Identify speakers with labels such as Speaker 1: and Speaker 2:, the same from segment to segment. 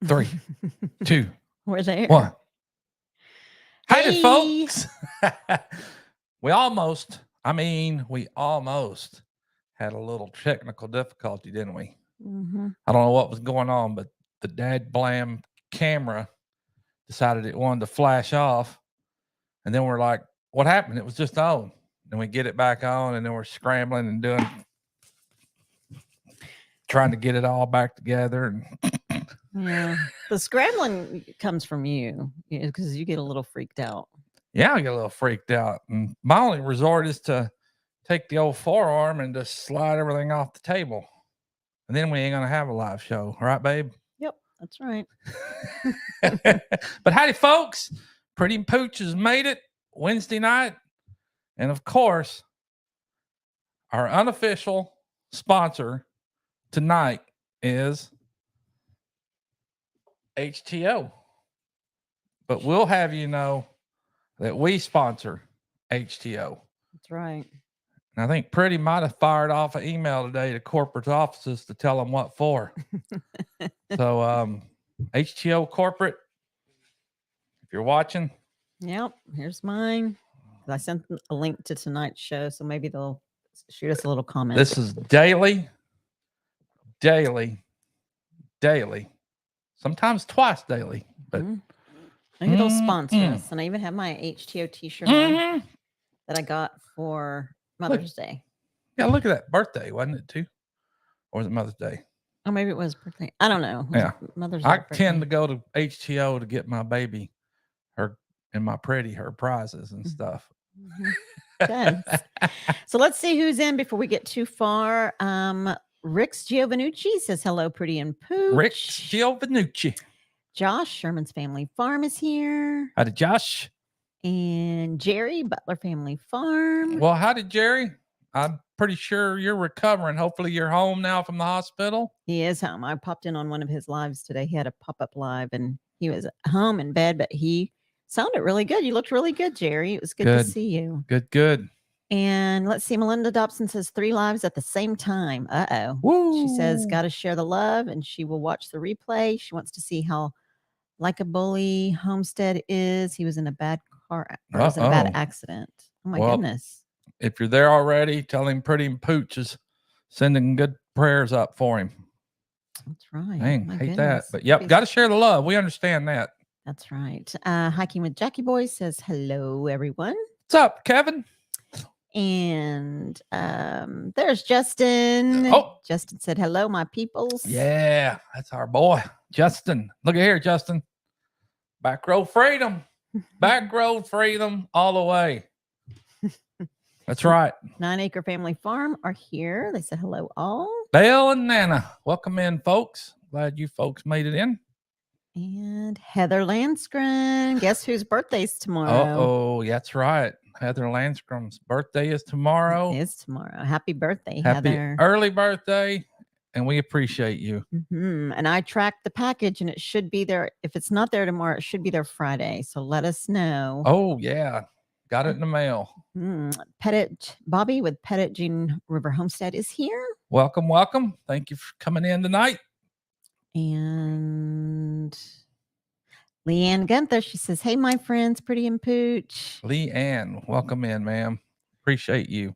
Speaker 1: 3, 2,
Speaker 2: We're there.
Speaker 1: 1. Hey,
Speaker 2: Hey.
Speaker 1: folks. we almost had a little technical difficulty, didn't we?
Speaker 2: Mm-hmm.
Speaker 1: I don't know what was going on, but the dad blam camera decided it wanted to flash off. And then we're like, what happened? It was just on. And we get it back on, and then we're scrambling and trying to get it all back together. And
Speaker 2: Yeah. The scrambling comes from you because you get a little freaked out.
Speaker 1: Yeah, I get a little freaked out. And my only resort is to take the old forearm and just slide everything off the table. And then we ain't going to have a live show. Right, babe?
Speaker 2: Yep, that's right.
Speaker 1: But howdy, folks. Pretty Pooch has made it Wednesday night. And of course, our unofficial sponsor tonight is HTO. But we'll have you know that we sponsor HTO.
Speaker 2: That's right.
Speaker 1: And I think Pretty might have fired off an email today to corporate offices to tell them what for. So, HTO corporate, if you're watching.
Speaker 2: Yep, here's mine. I sent a link to tonight's show, so maybe they'll shoot us a little comment.
Speaker 1: This is daily, sometimes twice daily. But
Speaker 2: maybe they'll sponsor us. And I even have my HTO t-shirt on that I got for Mother's Day.
Speaker 1: Yeah, look at that. Birthday, wasn't it too? Or was it Mother's Day?
Speaker 2: Oh, maybe it was birthday. I don't know.
Speaker 1: Yeah.
Speaker 2: Mother's Day.
Speaker 1: I tend to go to HTO to get my baby her prizes and stuff.
Speaker 2: Good. So let's see who's in before we get too far. Rick's Giovanucci says hello, Pretty and Pooch.
Speaker 1: Rick's Giovanucci.
Speaker 2: Josh, Sherman's Family Farm is here.
Speaker 1: Howdy, Josh.
Speaker 2: And Jerry, Butler Family Farm.
Speaker 1: Well, howdy, Jerry. I'm pretty sure you're recovering. Hopefully you're home now from the hospital.
Speaker 2: He is home. I popped in on one of his lives today. He had a pop-up live and he was home in bed, but he sounded really good. You looked really good, Jerry. It was good to see you.
Speaker 1: Good.
Speaker 2: And let's see. Melinda Dobson says 3 lives at the same time. Uh-oh.
Speaker 1: Woo.
Speaker 2: She says, got to share the love, and she will watch the replay. She wants to see how like a bully Homestead is. He was in a bad bad accident. Oh, my goodness.
Speaker 1: If you're there already, tell him Pretty and Pooch is sending good prayers up for him.
Speaker 2: That's right.
Speaker 1: Dang, hate that. But yep, got to share the love. We understand that.
Speaker 2: That's right. Hiking with Jackie Boy says, hello, everyone.
Speaker 1: What's up, Kevin?
Speaker 2: And there's Justin.
Speaker 1: Oh,
Speaker 2: Justin said, hello, my peoples.
Speaker 1: Yeah, that's our boy, Justin. Look at here, Justin. Back row freedom. Back row freedom all the way. That's right.
Speaker 2: 9 Acre Family Farm are here. They said hello all.
Speaker 1: Dale and Nana, welcome in, folks. Glad you folks made it in.
Speaker 2: And Heather Landskren. Guess whose birthday's tomorrow?
Speaker 1: Oh, that's right. Heather Landskren's birthday is tomorrow.
Speaker 2: It is tomorrow. Happy birthday,
Speaker 1: Happy
Speaker 2: Heather.
Speaker 1: Early birthday. And we appreciate you.
Speaker 2: And I tracked the package and it should be there. If it's not there tomorrow, it should be there Friday. So let us know.
Speaker 1: Oh, yeah. Got it in the mail.
Speaker 2: Pettit Bobby with Pettit Jean River Homestead is here.
Speaker 1: Welcome. Thank you for coming in tonight.
Speaker 2: And Leanne Gunther, she says, hey, my friends, Pretty and Pooch.
Speaker 1: Leanne, welcome in, ma'am. Appreciate you.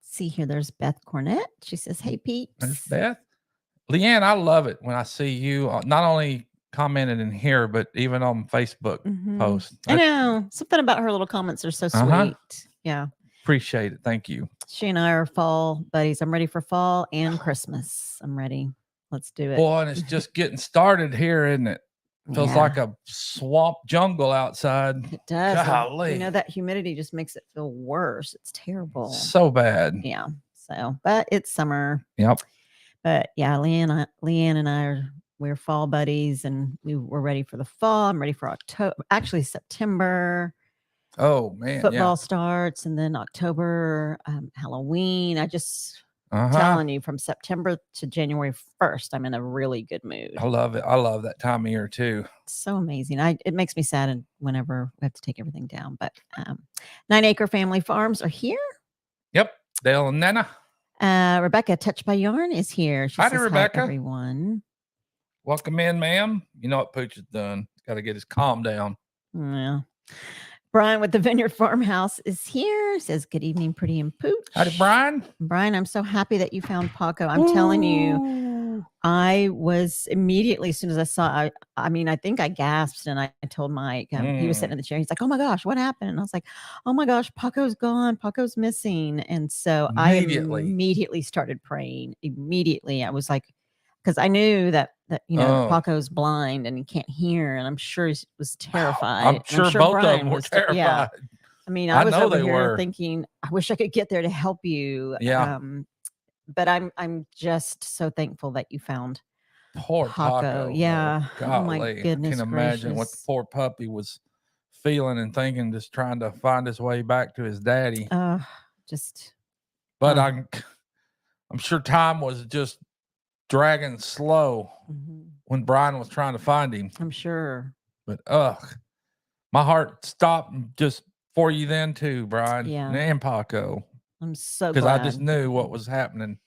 Speaker 2: See here, there's Beth Cornett. She says, hey, peeps.
Speaker 1: There's Beth. Leanne, I love it when I see you not only commented in here, but even on Facebook posts.
Speaker 2: I know. Something about her little comments are so sweet. Yeah.
Speaker 1: Appreciate it. Thank you.
Speaker 2: She and I are fall buddies. I'm ready for fall and Christmas. I'm ready. Let's do it.
Speaker 1: Boy, and it's just getting started here, isn't it? Feels like a swamp jungle outside.
Speaker 2: It does.
Speaker 1: Golly.
Speaker 2: You know, that humidity just makes it feel worse. It's terrible.
Speaker 1: So bad.
Speaker 2: Yeah. So, but it's summer.
Speaker 1: Yep.
Speaker 2: But yeah, Leanne and I we're fall buddies, and we're ready for the fall. I'm ready for October. Actually, September.
Speaker 1: Oh man,
Speaker 2: football starts, and then October, Halloween. I just telling you, from September to January 1st, I'm in a really good mood.
Speaker 1: I love it. I love that time of year too.
Speaker 2: It's so amazing. It makes me sad whenever we have to take everything down. But 9 Acre Family Farms are here.
Speaker 1: Yep, Dale and Nana.
Speaker 2: Rebecca, Touched by Yarn, is here. She says,
Speaker 1: Rebecca.
Speaker 2: hi, everyone.
Speaker 1: Welcome in, ma'am. You know what Pooch has done. Got to get his calm down.
Speaker 2: Yeah. Brian with the Vineyard Farmhouse is here. Says, good evening, Pretty and Pooch.
Speaker 1: Howdy, Brian.
Speaker 2: Brian, I'm so happy that you found Paco. I'm telling you, I was immediately, as soon as I saw, I think I gasped and I told Mike, he was sitting in the chair. He's like, oh my gosh, what happened? And I was like, oh my gosh, Paco's gone. Paco's missing. And so I immediately started praying. Immediately. I was like, because I knew that Paco's blind and he can't hear, and I'm sure he was terrified.
Speaker 1: I'm sure both
Speaker 2: Brian
Speaker 1: of them were terrified.
Speaker 2: Yeah. I mean, I was over here thinking, I wish I could get there to help you.
Speaker 1: Yeah.
Speaker 2: But I'm just so thankful that you found
Speaker 1: poor Paco.
Speaker 2: Yeah.
Speaker 1: Oh
Speaker 2: my goodness.
Speaker 1: I can imagine what the poor puppy was feeling and thinking, just trying to find his way back to his daddy. But I'm sure time was just dragging slow when Brian was trying to find him.
Speaker 2: I'm sure.
Speaker 1: But my heart stopped just for you then too, Brian.
Speaker 2: Yeah.
Speaker 1: And Paco.
Speaker 2: I'm so glad.
Speaker 1: Because I just knew what was happening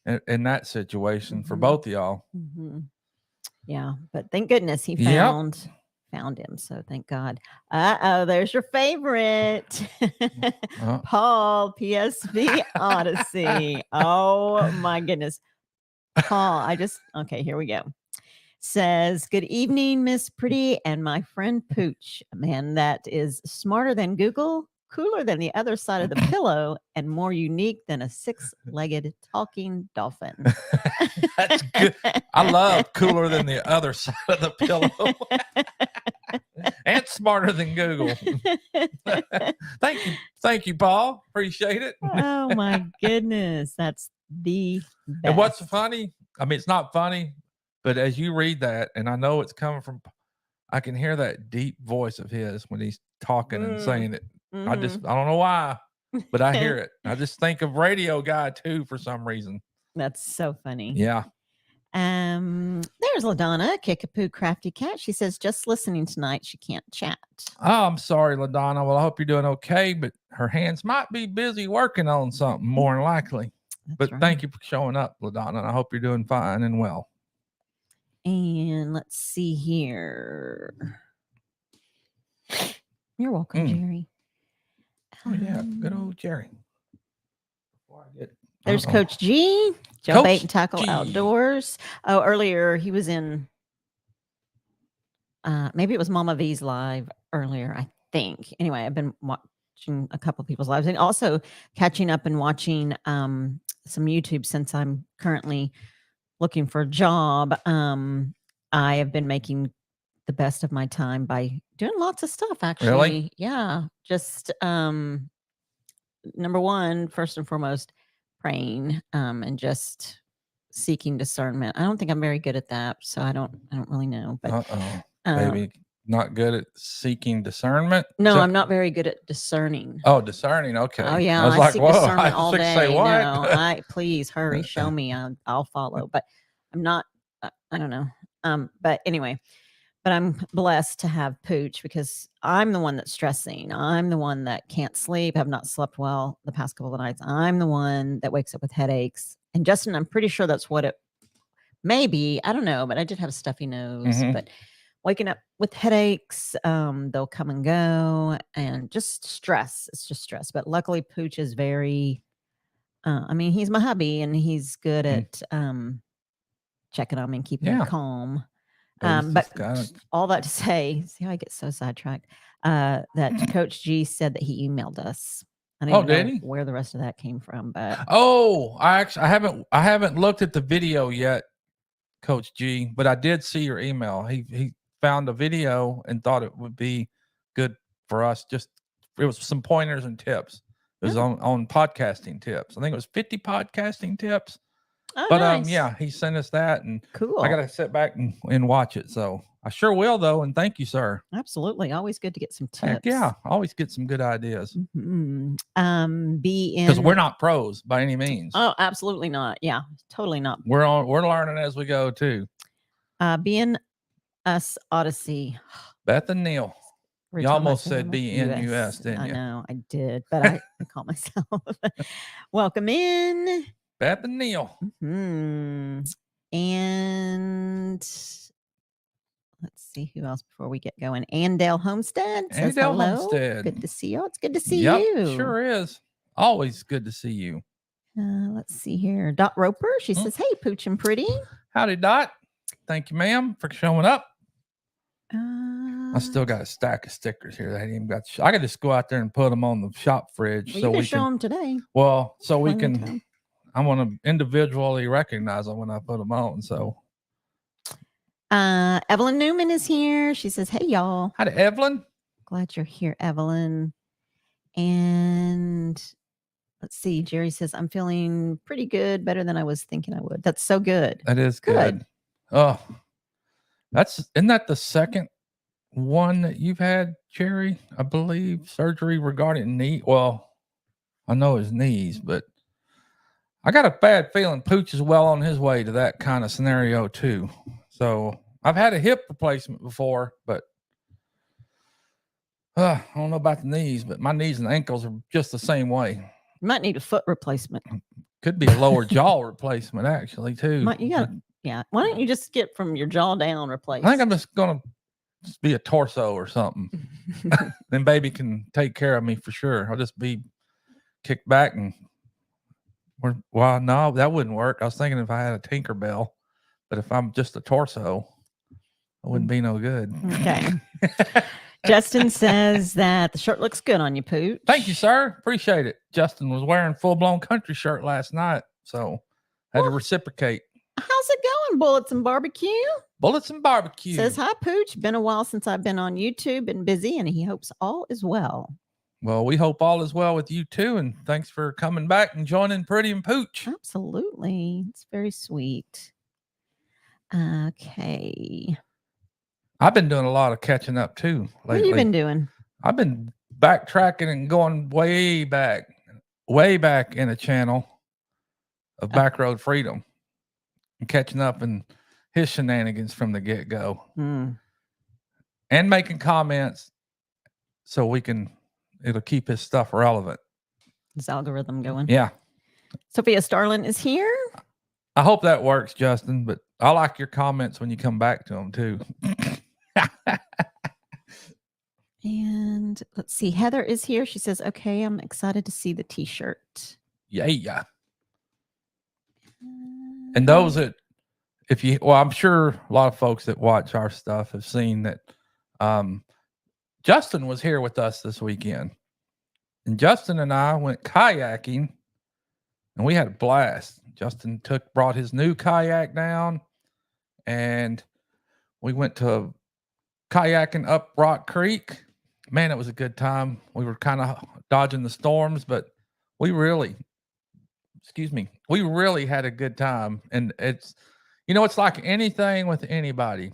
Speaker 1: in that situation for both of y'all.
Speaker 2: Yeah. But thank goodness he found him. So thank God. There's your favorite. Paul, PSV Odyssey. Oh my goodness. Paul, okay, here we go. Says, good evening, Miss Pretty and my friend Pooch. A man that is smarter than Google, cooler than the other side of the pillow, and more unique than a six-legged talking dolphin.
Speaker 1: That's good. I love cooler than the other side of the pillow. And smarter than Google. Thank you, Paul. Appreciate it.
Speaker 2: Oh my goodness. That's the best.
Speaker 1: And what's funny? I mean, it's not funny, but as you read that, and I know it's coming from, I can hear that deep voice of his when he's talking and saying it. I don't know why, but I hear it. I just think of Radio Guy too for some reason.
Speaker 2: That's so funny.
Speaker 1: Yeah.
Speaker 2: There's LaDonna, Kickapoo Crafty Cat. She says, just listening tonight. She can't chat.
Speaker 1: Oh, I'm sorry, LaDonna. Well, I hope you're doing okay, but her hands might be busy working on something more than likely. But thank you for showing up, LaDonna. And I hope you're doing fine and well.
Speaker 2: And let's see here. You're welcome, Jerry.
Speaker 1: Oh, yeah. Good old Jerry. Before I get
Speaker 2: There's Coach G, Joe Bait and Tackle Outdoors. Oh, earlier he was in, maybe it was Mama V's live earlier, I think. Anyway, I've been watching a couple people's lives and also catching up and watching some YouTube since I'm currently looking for a job. I have been making the best of my time by doing lots of stuff, actually.
Speaker 1: Really?
Speaker 2: Yeah. Just number one, first and foremost, praying and just seeking discernment. I don't think I'm very good at that, so I don't really know. But
Speaker 1: maybe not good at seeking discernment.
Speaker 2: No, I'm not very good at discerning.
Speaker 1: Oh, discerning. Okay.
Speaker 2: Oh yeah,
Speaker 1: I was like, whoa,
Speaker 2: discernment all day.
Speaker 1: Say what?
Speaker 2: No, please hurry, show me. I'll follow. But I'm not. I don't know. But anyway. But I'm blessed to have Pooch because I'm the one that's stressing. I'm the one that can't sleep. I've not slept well the past couple of nights. I'm the one that wakes up with headaches. And Justin, I'm pretty sure that's what it may be. I don't know, but I did have a stuffy nose. But waking up with headaches, they'll come and go, and just stress. It's just stress. But luckily, Pooch is very, he's my hubby, and he's good at checking on me and keeping me calm. But all that to say, see how I get so sidetracked, that Coach G said that he emailed us. I don't even know where the rest of that came from, but
Speaker 1: I haven't looked at the video yet, Coach G, but I did see your email. He found a video and thought it would be good for us. It was some pointers and tips. It was on podcasting tips. I think it was 50 podcasting tips.
Speaker 2: Oh, but nice.
Speaker 1: Yeah, he sent us that, and
Speaker 2: cool.
Speaker 1: I got to sit back and watch it. So I sure will, though, and thank you, sir.
Speaker 2: Absolutely, always good to get some tips.
Speaker 1: Heck yeah, always get some good ideas.
Speaker 2: Because
Speaker 1: we're not pros by any means.
Speaker 2: Oh, absolutely not. Yeah, totally not.
Speaker 1: We're learning as we go too.
Speaker 2: BNUS Odyssey.
Speaker 1: Beth and Neil. You almost said BNUS, didn't you?
Speaker 2: I know, I did, but I call myself. Welcome in.
Speaker 1: Beth and Neil.
Speaker 2: And see who else before we get going. Andale Homestead says
Speaker 1: Andale
Speaker 2: hello.
Speaker 1: Homestead.
Speaker 2: Good to see you. It's good to see
Speaker 1: Yep,
Speaker 2: you.
Speaker 1: sure is. Always good to see you.
Speaker 2: Let's see here. Dot Roper. She says, "Hey, Pooch and Pretty."
Speaker 1: Howdy, Dot. Thank you, ma'am, for showing up. I
Speaker 2: Uh,
Speaker 1: still got a stack of stickers here. That I ain't got. I could just go out there and put them on the shop fridge
Speaker 2: well,
Speaker 1: so
Speaker 2: you
Speaker 1: we
Speaker 2: can show
Speaker 1: can.
Speaker 2: them today.
Speaker 1: Well, so we
Speaker 2: Plenty of
Speaker 1: can.
Speaker 2: time.
Speaker 1: I want to individually recognize them when I put them on. So,
Speaker 2: Evelyn Newman is here. She says, "Hey, y'all.
Speaker 1: howdy, Evelyn.
Speaker 2: Glad you're here, Evelyn." And let's see. Jerry says, "I'm feeling pretty good, better than I was thinking I would." That's so good.
Speaker 1: That is good. Oh, isn't that the second one that you've had, Jerry? I believe surgery regarding knee. Well, I know his knees, but I got a bad feeling Pooch is well on his way to that kind of scenario too. So I've had a hip replacement before, but I don't know about the knees, but my knees and ankles are just the same way.
Speaker 2: You might need a foot replacement.
Speaker 1: Could be a lower jaw replacement actually too.
Speaker 2: Yeah. Why don't you just get from your jaw down replaced?
Speaker 1: I think I'm just gonna be a torso or something. Then baby can take care of me for sure. I'll just be kicked back and well, no, that wouldn't work. I was thinking if I had a Tinkerbell, but if I'm just a torso, it wouldn't be no good.
Speaker 2: Okay. Justin says that the shirt looks good on you, Pooch.
Speaker 1: Thank you, sir. Appreciate it. Justin was wearing full-blown country shirt last night, so had to reciprocate.
Speaker 2: How's it going, Bullets and Barbecue?
Speaker 1: Bullets and Barbecue.
Speaker 2: Says, "Hi, Pooch. Been a while since I've been on YouTube. Been busy, and he hopes all is well."
Speaker 1: Well, we hope all is well with you too, and thanks for coming back and joining Pretty and Pooch.
Speaker 2: Absolutely. It's very sweet. Okay.
Speaker 1: I've been doing a lot of catching up too lately.
Speaker 2: What have you been doing?
Speaker 1: I've been backtracking and going way back in a channel of Backroad Freedom and catching up in his shenanigans from the get-go and making comments so it'll keep his stuff relevant.
Speaker 2: His algorithm going.
Speaker 1: Yeah.
Speaker 2: Sophia Starlin is here.
Speaker 1: I hope that works, Justin, but I like your comments when you come back to them too.
Speaker 2: And let's see. Heather is here. She says, "Okay, I'm excited to see the t-shirt."
Speaker 1: Yeah. And those that, I'm sure a lot of folks that watch our stuff have seen that Justin was here with us this weekend. And Justin and I went kayaking and we had a blast. Justin brought his new kayak down and we went to kayaking up Rock Creek. Man, it was a good time. We were kind of dodging the storms, but we really had a good time. And it's like anything with anybody.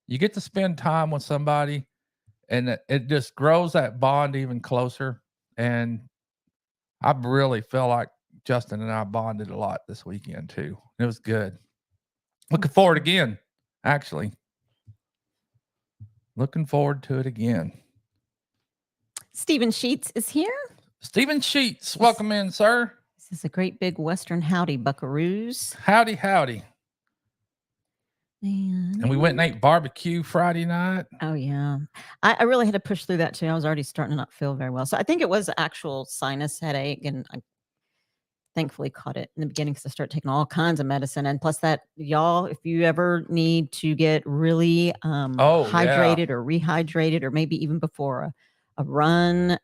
Speaker 1: You get to spend time with somebody and it just grows that bond even closer. And I really feel like Justin and I bonded a lot this weekend too. It was good. Looking forward again, actually. Looking forward to it again.
Speaker 2: Stephen Sheets is here.
Speaker 1: Stephen Sheets, welcome in, sir.
Speaker 2: This is a great big Western howdy, buckaroos.
Speaker 1: Howdy. And we went and ate barbecue Friday night.
Speaker 2: Oh, yeah. I really had to push through that too. I was already starting to not feel very well. So I think it was actual sinus headache. And I thankfully caught it in the beginning because I started taking all kinds of medicine. And plus that, y'all, if you ever need to get really hydrated or rehydrated, or maybe even before a run,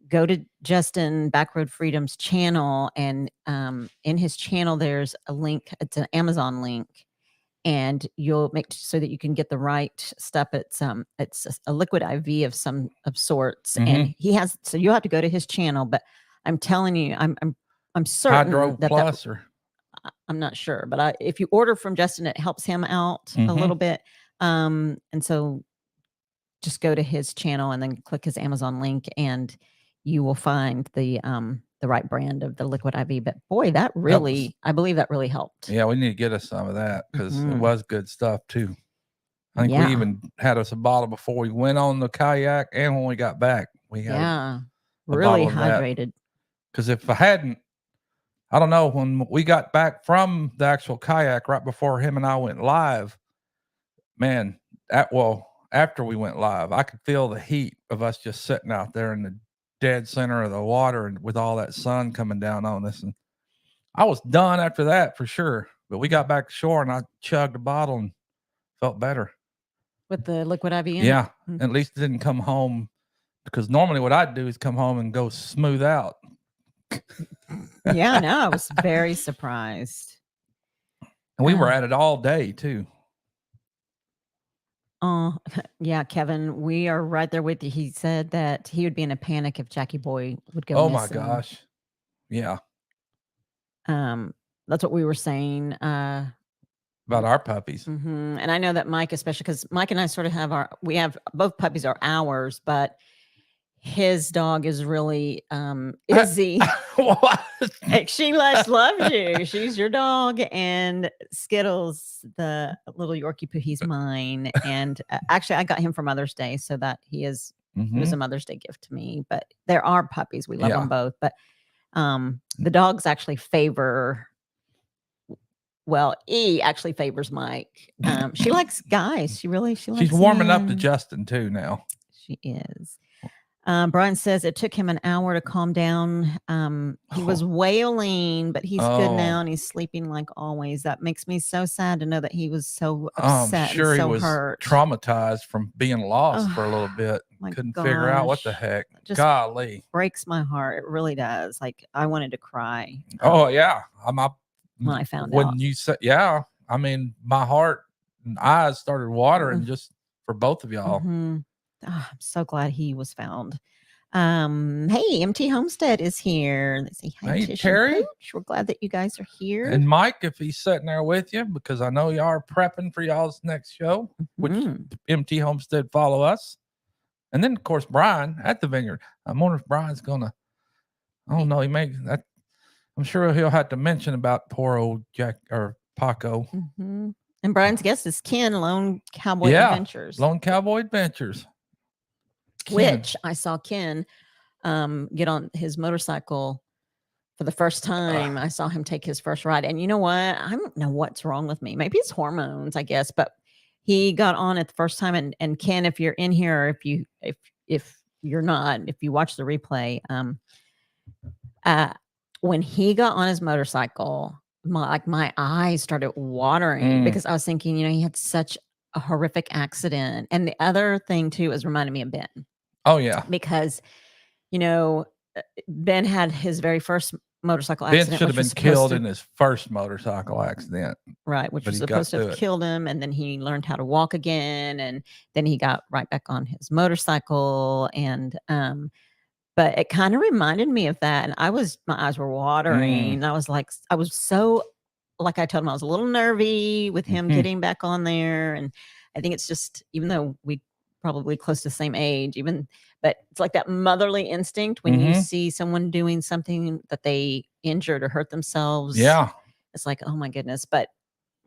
Speaker 2: go to Justin Backroad Freedom's channel. And in his channel, there's a link. It's an Amazon link. And you'll make so that you can get the right stuff. It's a liquid IV of sorts, and he has. So you'll have to go to his channel. But I'm telling you, I'm certain
Speaker 1: Hydro Plus, or
Speaker 2: I'm not sure. But if you order from Justin, it helps him out a little bit. And so just go to his channel and then click his Amazon link, and you will find the right brand of the liquid IV. But boy, that really, I believe that really helped.
Speaker 1: Yeah, we need to get us some of that because it was good stuff too. I think we even had us a bottle before we went on the kayak, and when we got back, we had
Speaker 2: really hydrated.
Speaker 1: Because if I hadn't, I don't know, when we got back from the actual kayak right before him and I went live, man, after we went live, I could feel the heat of us just sitting out there in the dead center of the water and with all that sun coming down on us. And I was done after that for sure. But we got back to shore and I chugged a bottle and felt better.
Speaker 2: With the liquid IV in
Speaker 1: Yeah.
Speaker 2: it?
Speaker 1: At least it didn't come home, because normally what I'd do is come home and go smooth out.
Speaker 2: Yeah, no, I was very surprised.
Speaker 1: And we were at it all day too.
Speaker 2: Oh, yeah, Kevin, we are right there with you. He said that he would be in a panic if Jackie Boy would go
Speaker 1: Oh
Speaker 2: missing.
Speaker 1: my gosh. Yeah.
Speaker 2: That's what we were saying.
Speaker 1: About our puppies.
Speaker 2: And I know that Mike, especially because Mike and I sort of have both puppies are ours, but his dog is really Izzy.
Speaker 1: What?
Speaker 2: She loves you. She's your dog, and Skittles, the little Yorkie poo, he's mine. And actually, I got him for Mother's Day, so that he was a Mother's Day gift to me. But there are puppies; we love them both. But the dogs actually favor. Well, E actually favors Mike. She likes guys. She likes.
Speaker 1: She's warming up to Justin too now.
Speaker 2: She is. Brian says it took him an hour to calm down. He was wailing, but he's good now and he's sleeping like always. That makes me so sad to know that he was so upset.
Speaker 1: I'm sure
Speaker 2: and so
Speaker 1: he was
Speaker 2: hurt.
Speaker 1: Traumatized from being lost for a little bit. Couldn't figure out what the heck.
Speaker 2: Just
Speaker 1: Golly.
Speaker 2: Breaks my heart. It really does. Like, I wanted to cry.
Speaker 1: Oh yeah.
Speaker 2: When I found out.
Speaker 1: When you said, yeah, I mean, my heart and eyes started watering just for both of y'all.
Speaker 2: Oh, I'm so glad he was found. Hey, MT Homestead is here. Let's see.
Speaker 1: Hey, Terry.
Speaker 2: We're glad that you guys are here.
Speaker 1: And Mike, if he's sitting there with you, because I know you are prepping for y'all's next show, which MT Homestead follow us. And then, of course, Brian at the Vineyard. I wonder if Brian's gonna. I don't know. He may. I'm sure he'll have to mention about poor old Jack or Paco.
Speaker 2: And Brian's guest is Ken, Lone Cowboy Adventures.
Speaker 1: Lone Cowboy Adventures. Ken.
Speaker 2: Which I saw Ken get on his motorcycle for the first time. I saw him take his first ride. And you know what? I don't know what's wrong with me. Maybe it's hormones, I guess. But he got on it the first time. And Ken, if you're in here, or if you're not, if you watch the replay, when he got on his motorcycle, my eyes started watering because I was thinking, he had such a horrific accident. And the other thing too is reminding me of Ben.
Speaker 1: Oh yeah.
Speaker 2: Because, Ben had his very first motorcycle accident.
Speaker 1: Ben should have been killed in his first motorcycle accident.
Speaker 2: Right. Which was supposed to have killed him. And then he learned how to walk again. And then he got right back on his motorcycle. And, but it kind of reminded me of that. And my eyes were watering. I was so, like I told him, I was a little nervy with him getting back on there. And I think it's just, even though we probably close to the same age, but it's like that motherly instinct when you see someone doing something that they injured or hurt themselves.
Speaker 1: Yeah.
Speaker 2: It's like, oh my goodness, but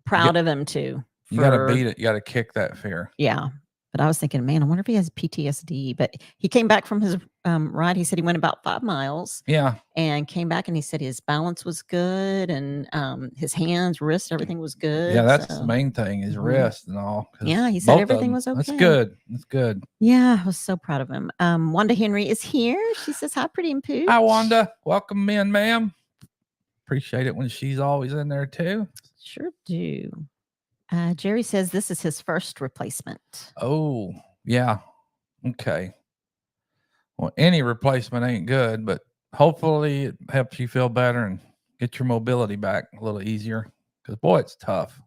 Speaker 2: proud of him too.
Speaker 1: You got to beat it. You got to kick that fear.
Speaker 2: Yeah. But I was thinking, man, I wonder if he has PTSD. But he came back from his ride. He said he went about 5 miles.
Speaker 1: Yeah.
Speaker 2: And came back and he said his balance was good and his hands, wrists, everything was good.
Speaker 1: Yeah, that's the main thing, his wrist and all.
Speaker 2: Yeah, he said everything was okay.
Speaker 1: That's good. That's good.
Speaker 2: Yeah, I was so proud of him. Wanda Henry is here. She says, hi, Pretty and Pooch.
Speaker 1: Hi, Wanda. Welcome in, ma'am. Appreciate it when she's always in there too.
Speaker 2: Sure do. Jerry says this is his first replacement.
Speaker 1: Oh, yeah. Okay. Well, any replacement ain't good, but hopefully it helps you feel better and get your mobility back a little easier. Because, boy, it's tough.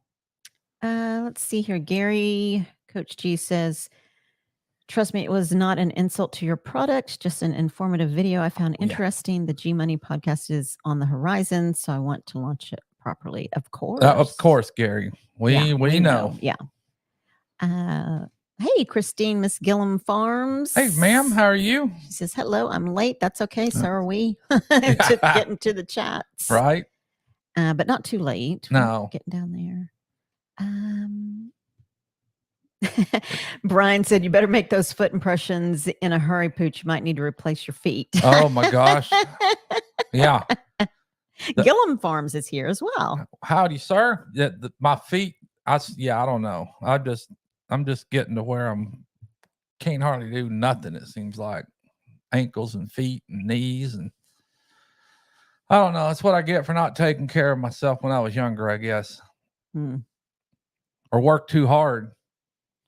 Speaker 2: Let's see here. Gary, Coach G says, trust me, it was not an insult to your product, just an informative video I found interesting. Yeah. The G Money podcast is on the horizon, so I want to launch it properly. Of course,
Speaker 1: Gary. We know.
Speaker 2: Yeah. Hey, Christine, Miss Gillum Farms.
Speaker 1: Hey, ma'am, how are you?
Speaker 2: She says, hello, I'm late. That's okay. So are we. To get into the chats.
Speaker 1: Right.
Speaker 2: But not too late.
Speaker 1: No.
Speaker 2: Getting down there. Brian said, you better make those foot impressions in a hurry, Pooch. You might need to replace your feet.
Speaker 1: Oh, my gosh. Yeah.
Speaker 2: Gillum Farms is here as well.
Speaker 1: Howdy, sir. My feet. I don't know. I'm just getting to where I'm can't hardly do nothing. It seems like ankles and feet and knees, and I don't know. It's what I get for not taking care of myself when I was younger, I guess, or work too hard.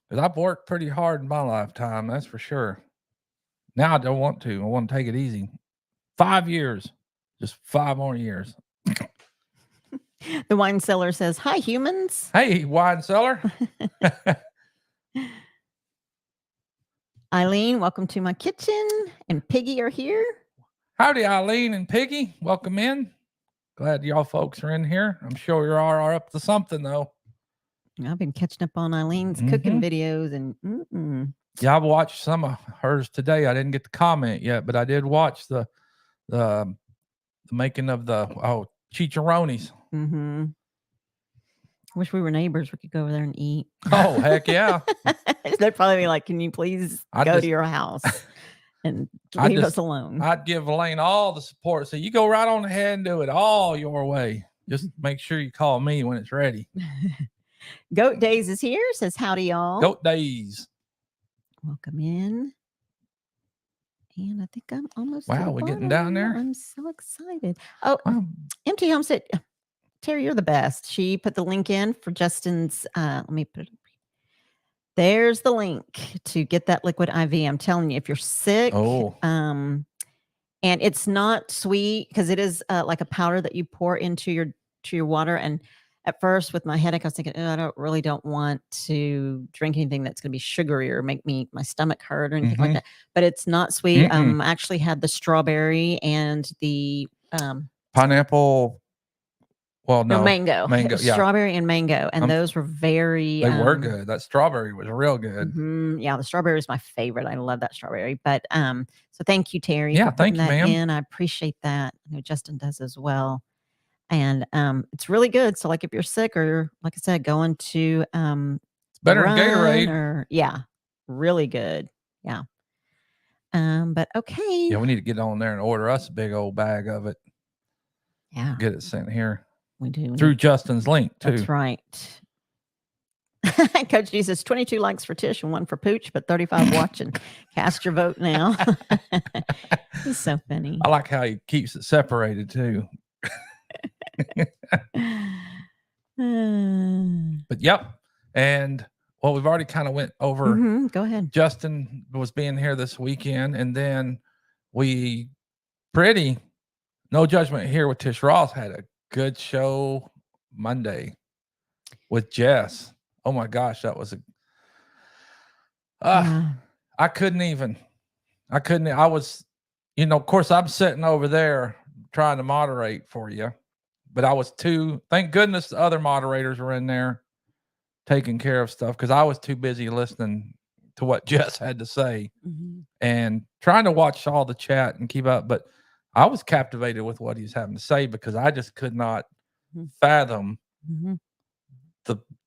Speaker 1: Because I've worked pretty hard in my lifetime, that's for sure. Now I don't want to. I want to take it easy. 5 years, just 5 more years.
Speaker 2: The wine seller says, "Hi, humans."
Speaker 1: Hey, wine seller.
Speaker 2: Eileen, welcome to my kitchen. And Piggy are here.
Speaker 1: Howdy, Eileen and Piggy. Welcome in. Glad y'all folks are in here. I'm sure you are up to something, though.
Speaker 2: I've been catching up on Eileen's cooking videos and
Speaker 1: yeah, I've watched some of hers today. I didn't get to comment yet, but I did watch the making of the chicharrones.
Speaker 2: Wish we were neighbors. We could go over there and eat.
Speaker 1: Oh, heck yeah.
Speaker 2: They'd probably be like, "Can you please go to your house and leave us alone?"
Speaker 1: I'd give Elaine all the support. So you go right on ahead and do it all your way. Just make sure you call me when it's ready.
Speaker 2: Goat Days is here. Says, "Howdy, y'all."
Speaker 1: Goat Days.
Speaker 2: Welcome in. And I think I'm almost.
Speaker 1: Wow, we're getting down there.
Speaker 2: I'm so excited. Oh, wow. Empty Home said, "Terry, you're the best." She put the link in for Justin's. Let me put it. There's the link to get that liquid IV. I'm telling you, if you're sick, and it's not sweet because it is like a powder that you pour into your water. And at first, with my headache, I was thinking, I really don't want to drink anything that's going to be sugary or make my stomach hurt or anything like that. But it's not sweet. I actually had the strawberry and the
Speaker 1: pineapple. Well, no,
Speaker 2: mango,
Speaker 1: yeah.
Speaker 2: Strawberry and mango, and those were very.
Speaker 1: They were good. That strawberry was real good.
Speaker 2: Yeah, the strawberry is my favorite. I love that strawberry. But so thank you, Terry.
Speaker 1: Yeah,
Speaker 2: for
Speaker 1: thank you,
Speaker 2: that
Speaker 1: ma'am.
Speaker 2: I appreciate that. I know Justin does as well, and it's really good. So, like, if you're sick or, like I said, going to
Speaker 1: it's better than Gatorade.
Speaker 2: Or really good. Yeah. But okay.
Speaker 1: Yeah, we need to get on there and order us a big old bag of it.
Speaker 2: Yeah,
Speaker 1: get it sent here.
Speaker 2: We do.
Speaker 1: Through Justin's link, too.
Speaker 2: That's right. Coach D says 22 likes for Tish and 1 for Pooch, but 35 watching. Cast your vote now. He's so funny.
Speaker 1: I like how he keeps it separated, too. But, yep. And, well, we've already kind of went over.
Speaker 2: Go ahead.
Speaker 1: Justin was being here this weekend, and then No Judgment Here with Tish Ross had a good show Monday with Jess. Oh my gosh, that was I was, of course I'm sitting over there trying to moderate for you, but I was thank goodness the other moderators were in there taking care of stuff because I was too busy listening to what Jess had to say and trying to watch all the chat and keep up. But I was captivated with what he's having to say because I just could not fathom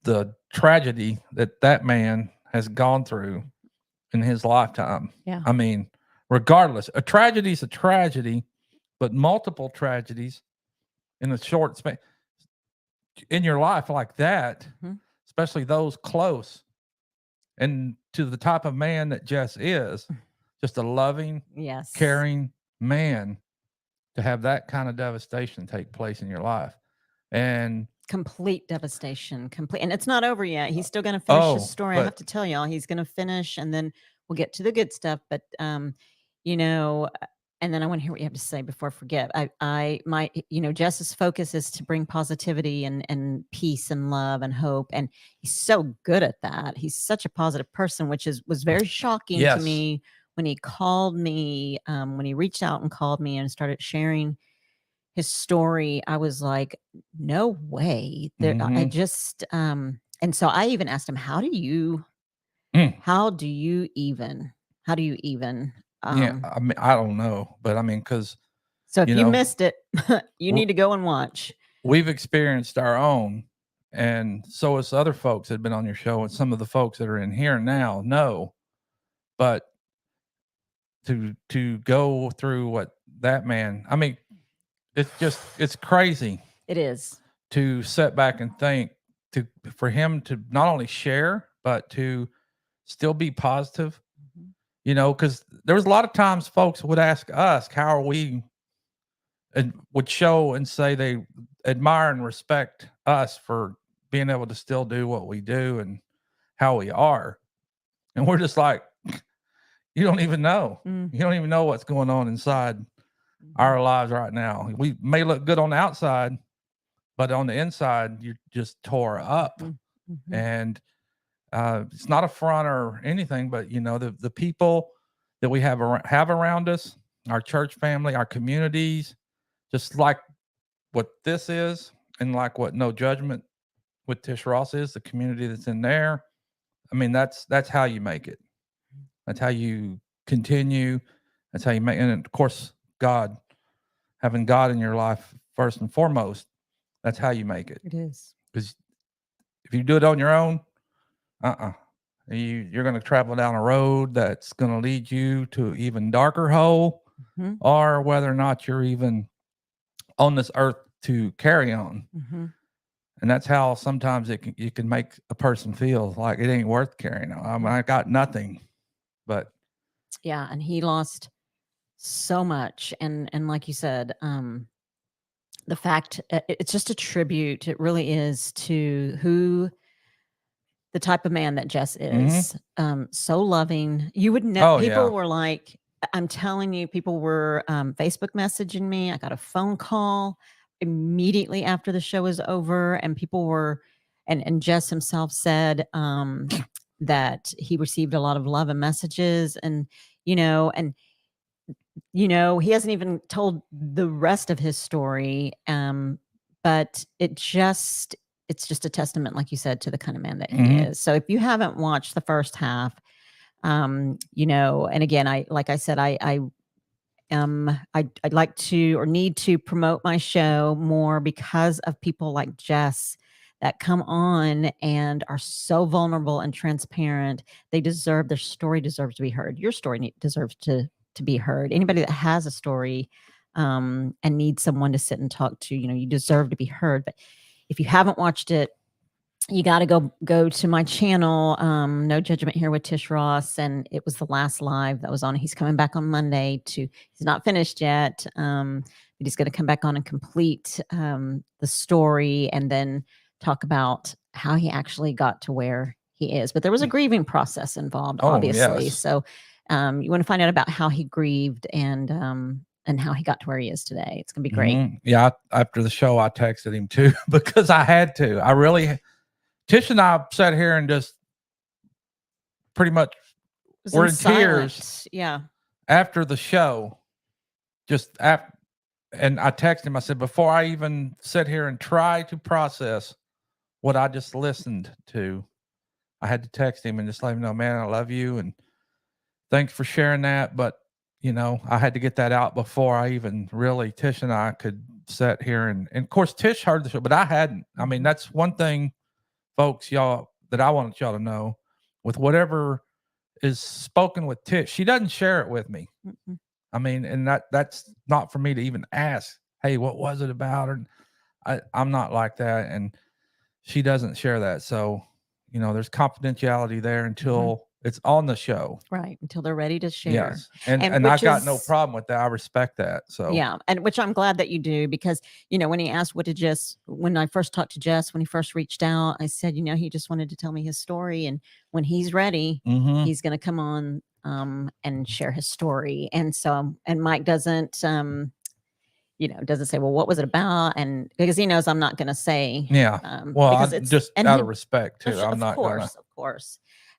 Speaker 1: the tragedy that man has gone through in his lifetime.
Speaker 2: Yeah.
Speaker 1: I mean, regardless, a tragedy is a tragedy, but multiple tragedies in a short span in your life like that, especially those close, and to the type of man that Jess is, just a loving, caring man, to have that kind of devastation take place in your life. And
Speaker 2: complete devastation, and it's not over yet. He's still going to finish his story. I have to tell y'all, he's going to finish, and then we'll get to the good stuff. But and then I want to hear what you have to say before I forget. Jess's focus is to bring positivity and peace and love and hope, and he's so good at that. He's such a positive person, which was very shocking to me when he called me, when he reached out and called me and started sharing his story. I was like, no way. I just and so I even asked him, how do you even
Speaker 1: yeah, I mean, I don't know, but I mean, because
Speaker 2: so if you missed it, you need to go and watch.
Speaker 1: We've experienced our own, and so as other folks that have been on your show, and some of the folks that are in here now know, but to go through what that man, I mean, it's crazy.
Speaker 2: It is.
Speaker 1: To sit back and think, for him to not only share, but to still be positive,
Speaker 2: Mhm.
Speaker 1: because there was a lot of times folks would ask us, how are we, and would show and say they admire and respect us for being able to still do what we do and how we are. And we're just like, you don't even know.
Speaker 2: Mm.
Speaker 1: You don't even know what's going on inside
Speaker 2: Mhm.
Speaker 1: our lives right now. We may look good on the outside, but on the inside, you're just tore up.
Speaker 2: Mhm. Mhm.
Speaker 1: And it's not a front or anything, but the people that we have around us, our church family, our communities, just like what this is, and like what No Judgment with Tish Ross is, the community that's in there. I mean, that's how you make it. That's how you continue. That's how you make, and of course, God, having God in your life first and foremost. That's how you make it.
Speaker 2: It is.
Speaker 1: Because if you do it on your own, you're going to travel down a road that's going to lead you to even darker hole,
Speaker 2: Mhm.
Speaker 1: or whether or not you're even on this earth to carry on.
Speaker 2: Mhm.
Speaker 1: And that's how sometimes you can make a person feel like it ain't worth carrying on. I mean, I got nothing, but
Speaker 2: Yeah, and he lost so much, and like you said, the fact it's just a tribute. It really is to who the type of man that Jess is. So loving. You would know.
Speaker 1: oh
Speaker 2: People
Speaker 1: yeah,
Speaker 2: were like, I'm telling you, people were Facebook messaging me. I got a phone call immediately after the show was over, and people were, and Jess himself said that he received a lot of love and messages, and and he hasn't even told the rest of his story. But it's just a testament, like you said, to the kind of man that he is. So if you haven't watched the first half, and again, like I said, I'd like to or need to promote my show more because of people like Jess that come on and are so vulnerable and transparent. Their story deserves to be heard. Your story deserves to be heard. Anybody that has a story and needs someone to sit and talk to, you deserve to be heard. But if you haven't watched it, you got to go to my channel, No Judgment here with Tish Ross, and it was the last live that was on. He's coming back on Monday he's not finished yet, but he's going to come back on and complete the story, and then talk about how he actually got to where he is. But there was a grieving process involved, obviously.
Speaker 1: yes.
Speaker 2: So you want to find out about how he grieved and how he got to where he is today. It's going to be great.
Speaker 1: Yeah, after the show, I texted him too because I had to. I really, Tish and I sat here and just pretty much were in tears.
Speaker 2: Yeah.
Speaker 1: After the show. Just after, and I texted him. I said, before I even sit here and try to process what I just listened to, I had to text him and just let him know, man, I love you and thanks for sharing that. But I had to get that out before I even really, Tish and I could sit here and of course Tish heard the show, but I hadn't. I mean, that's one thing, folks, y'all, that I wanted y'all to know. With whatever is spoken with Tish, she doesn't share it with me.
Speaker 2: Mm-mm.
Speaker 1: I mean, and that's not for me to even ask, hey, what was it about? Or I'm not like that. And she doesn't share that. So, there's confidentiality there until it's on the show.
Speaker 2: Right. Until they're ready to share.
Speaker 1: Yes. And I got no problem with that. I respect that. So
Speaker 2: yeah. And which I'm glad that you do, because, when he asked when I first talked to Jess, when he first reached out, I said, he just wanted to tell me his story. And when he's ready, he's going to come on and share his story. And so, and Mike doesn't say, well, what was it about? And because he knows I'm not going to say,
Speaker 1: yeah. Well,
Speaker 2: because
Speaker 1: it's just out of respect too. I'm not gonna.
Speaker 2: Of course.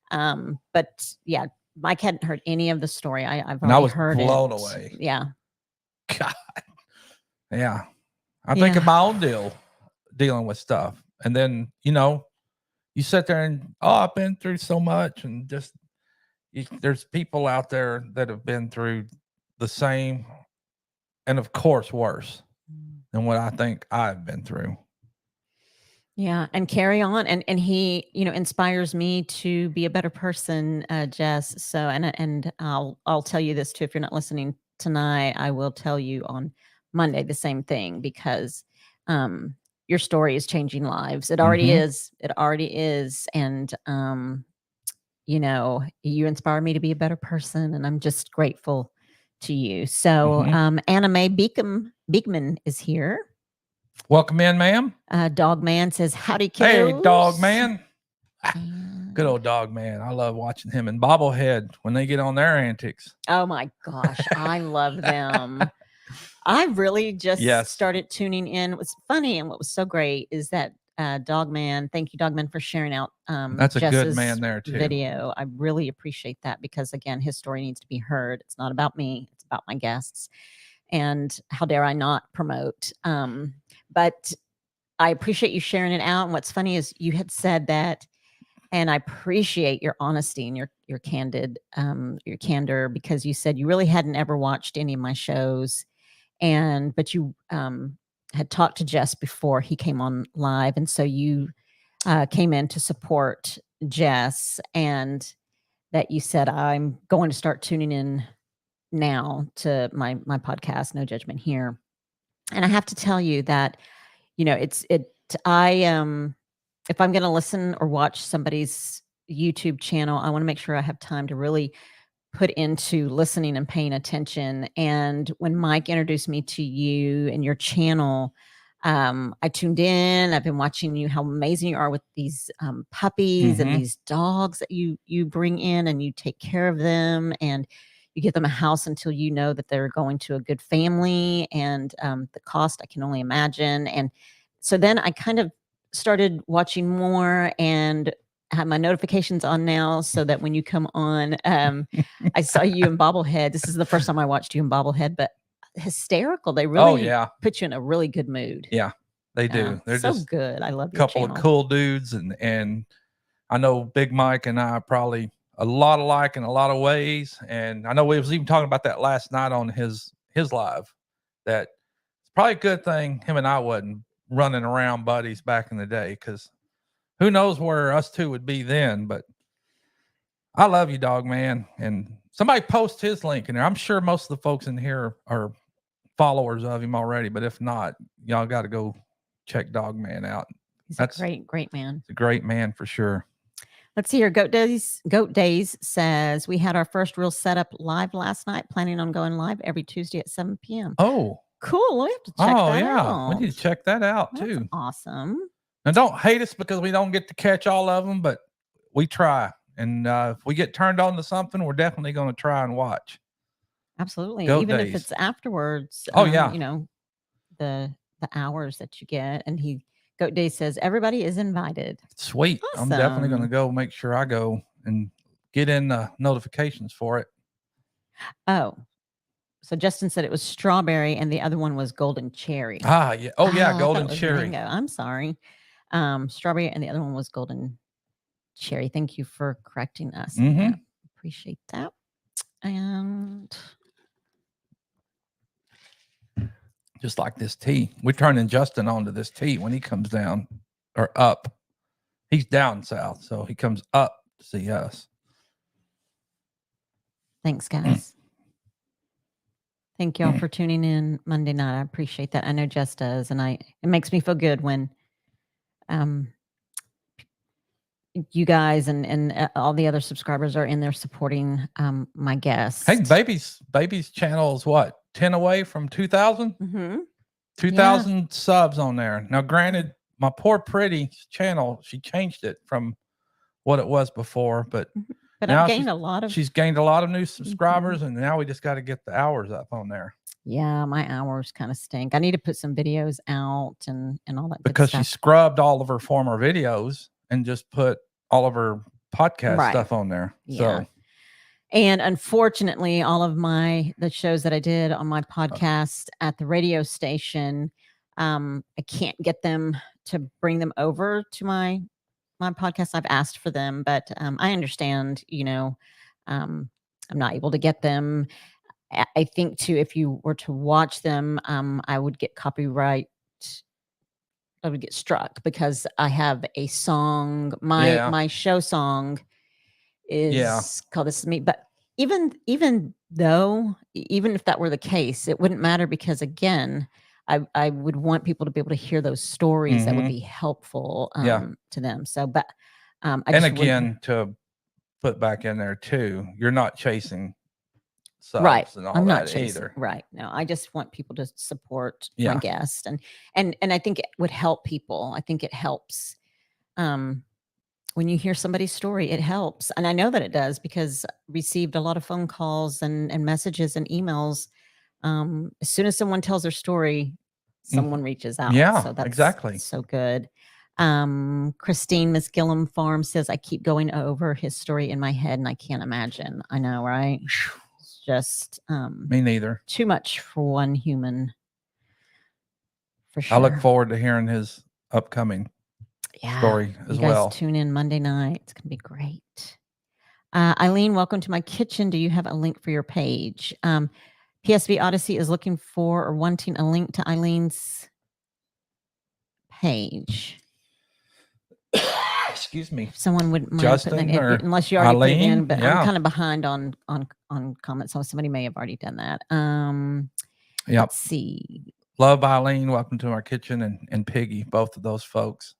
Speaker 2: But yeah, Mike hadn't heard any of the story. I've
Speaker 1: And I
Speaker 2: already
Speaker 1: was
Speaker 2: heard
Speaker 1: blown
Speaker 2: it.
Speaker 1: away.
Speaker 2: Yeah.
Speaker 1: God. Yeah. I think of my own dealing with stuff. And then, you sit there and, I've been through so much. And just, there's people out there that have been through the same, and of course, worse than what I think I've been through.
Speaker 2: Yeah, and carry on, and he, inspires me to be a better person, Jess. So, and I'll tell you this too. If you're not listening tonight, I will tell you on Monday the same thing, because your story is changing lives. It already is. It already is, and you inspire me to be a better person, and I'm just grateful to you. So,
Speaker 1: Mhm.
Speaker 2: Anna Mae Beekman is here.
Speaker 1: Welcome in, ma'am.
Speaker 2: Dog Man says, howdy, kiddos.
Speaker 1: Hey, dog man.
Speaker 2: And-
Speaker 1: Good old dog man. I love watching him and Bobblehead when they get on their antics.
Speaker 2: Oh my gosh, I love them. I really just
Speaker 1: Yes.
Speaker 2: started tuning in. What's funny and what was so great is that Dogman, thank you, Dogman, for sharing out
Speaker 1: That's a good
Speaker 2: Jess's
Speaker 1: man there too.
Speaker 2: video. I really appreciate that because, again, his story needs to be heard. It's not about me, it's about my guests. And how dare I not promote? But I appreciate you sharing it out. And what's funny is you had said that, and I appreciate your honesty and your candor, because you said you really hadn't ever watched any of my shows, but you had talked to Jess before he came on live, and so you came in to support Jess, and that you said, I'm going to start tuning in now to my podcast, No Judgment Here. And I have to tell you that, if I'm going to listen or watch somebody's YouTube channel, I want to make sure I have time to really put into listening and paying attention. And when Mike introduced me to you and your channel, I tuned in. I've been watching you, how amazing you are with these puppies and these dogs that you bring in, and you take care of them, and you get them a house until you know that they're going to a good family, and the cost I can only imagine. And so then I kind of started watching more and have my notifications on now, so that when you come on, I saw you in Bobblehead. This is the first time I watched you in Bobblehead, but hysterical. They really put you in a really good mood.
Speaker 1: Yeah, they do. They're
Speaker 2: so
Speaker 1: just
Speaker 2: good. I love
Speaker 1: a couple of cool dudes, and I know Big Mike and I are probably a lot alike in a lot of ways. And I know we was even talking about that last night on his live, that it's probably a good thing him and I wasn't running around buddies back in the day, because who knows where us two would be then. But I love you, dog man. And somebody post his link in there. I'm sure most of the folks in here are followers of him already, but if not, y'all got to go check Dog Man out.
Speaker 2: He's a great man.
Speaker 1: It's a great man for sure.
Speaker 2: Let's see here. Goat Days says, we had our first real setup live last night, planning on going live every Tuesday at 7 p.m.
Speaker 1: Oh,
Speaker 2: cool. We have to check that out.
Speaker 1: We need to check that out too.
Speaker 2: That's awesome.
Speaker 1: Now, don't hate us because we don't get to catch all of them, but we try. And if we get turned on to something, we're definitely going to try and watch.
Speaker 2: Absolutely.
Speaker 1: Goat
Speaker 2: Even
Speaker 1: Days.
Speaker 2: if it's afterwards. The hours that you get. And Goat Day says everybody is invited.
Speaker 1: Sweet. Awesome. I'm definitely going to go make sure I go and get in the notifications for it.
Speaker 2: Oh, so Justin said it was strawberry and the other one was golden cherry.
Speaker 1: Ah, yeah. Oh, yeah. Golden cherry.
Speaker 2: Mango. I'm sorry. Strawberry and the other one was golden cherry. Thank you for correcting us. Appreciate that. And
Speaker 1: just like this tea, we're turning Justin onto this tea when he comes down or up. He's down south, so he comes up to see us.
Speaker 2: Thanks, guys. Thank y'all for tuning in Monday night. I appreciate that. I know Jess does, and it makes me feel good when you guys and all the other subscribers are in there supporting my guests.
Speaker 1: Hey, baby's channel is what, 10 away from 2,000? 2,000 subs on there. Now, granted, my poor pretty channel, she changed it from what it was before, but now she's gained a lot of new subscribers, and now we just got to get the hours up on there.
Speaker 2: Yeah, my hours kind of stink. I need to put some videos out and all that.
Speaker 1: Because she scrubbed all of her former videos and just put all of her podcast stuff on there.
Speaker 2: Yeah.
Speaker 1: So,
Speaker 2: and unfortunately, all of the shows that I did on my podcast at the radio station, I can't get them to bring them over to my podcast. I've asked for them, but I understand, I'm not able to get them. I think too, if you were to watch them, I would get copyright. I would get struck because I have a song. My show song is called "This Is Me." But even if that were the case, it wouldn't matter because again, I would want people to be able to hear those stories that would be helpful to them. So, but
Speaker 1: and again, to put back in there too. You're not chasing subs
Speaker 2: Right.
Speaker 1: and all
Speaker 2: I'm not
Speaker 1: that
Speaker 2: chasing.
Speaker 1: either.
Speaker 2: Right. No, I just want people to support
Speaker 1: Yeah.
Speaker 2: my guest, and I think it would help people. I think it helps. When you hear somebody's story, it helps. And I know that it does because I received a lot of phone calls and messages and emails. As soon as someone tells their story, someone reaches out.
Speaker 1: Yeah,
Speaker 2: So that's
Speaker 1: exactly.
Speaker 2: so good. Christine, Miss Gillum Farm says, I keep going over his story in my head and I can't imagine. I know, right? It's just
Speaker 1: Me neither.
Speaker 2: too much for one human. For sure.
Speaker 1: I look forward to hearing his upcoming story as
Speaker 2: you guys
Speaker 1: well.
Speaker 2: tune in Monday night. It's gonna be great. Eileen, welcome to my kitchen. Do you have a link for your page? PSV Odyssey is looking for or wanting a link to Eileen's page.
Speaker 1: Excuse me.
Speaker 2: If someone wouldn't mind
Speaker 1: Justin
Speaker 2: putting that
Speaker 1: or
Speaker 2: in, unless you already put it in,
Speaker 1: Eileen?
Speaker 2: but
Speaker 1: Yeah.
Speaker 2: I'm kind of behind on comments, so somebody may have already done that.
Speaker 1: Yep.
Speaker 2: Let's see.
Speaker 1: Love Eileen. Welcome to our kitchen, and Piggy, both of those folks.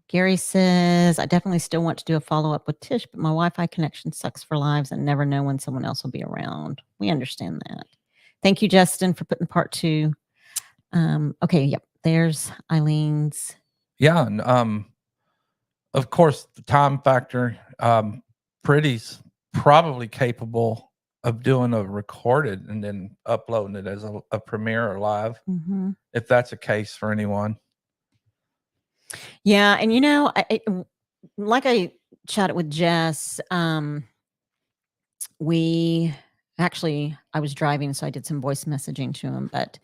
Speaker 2: Gary says, I definitely still want to do a follow-up with Tish, but my Wi-Fi connection sucks for lives and never know when someone else will be around. We understand that. Thank you, Justin, for putting part 2. Okay, yep. There's Eileen's.
Speaker 1: Yeah, and of course, the time factor. Pretty's probably capable of doing a recorded and then uploading it as a premiere or live, if that's a case for anyone.
Speaker 2: Yeah, and you know, like I chatted with Jess, we actually, I was driving, so I did some voice messaging to him, but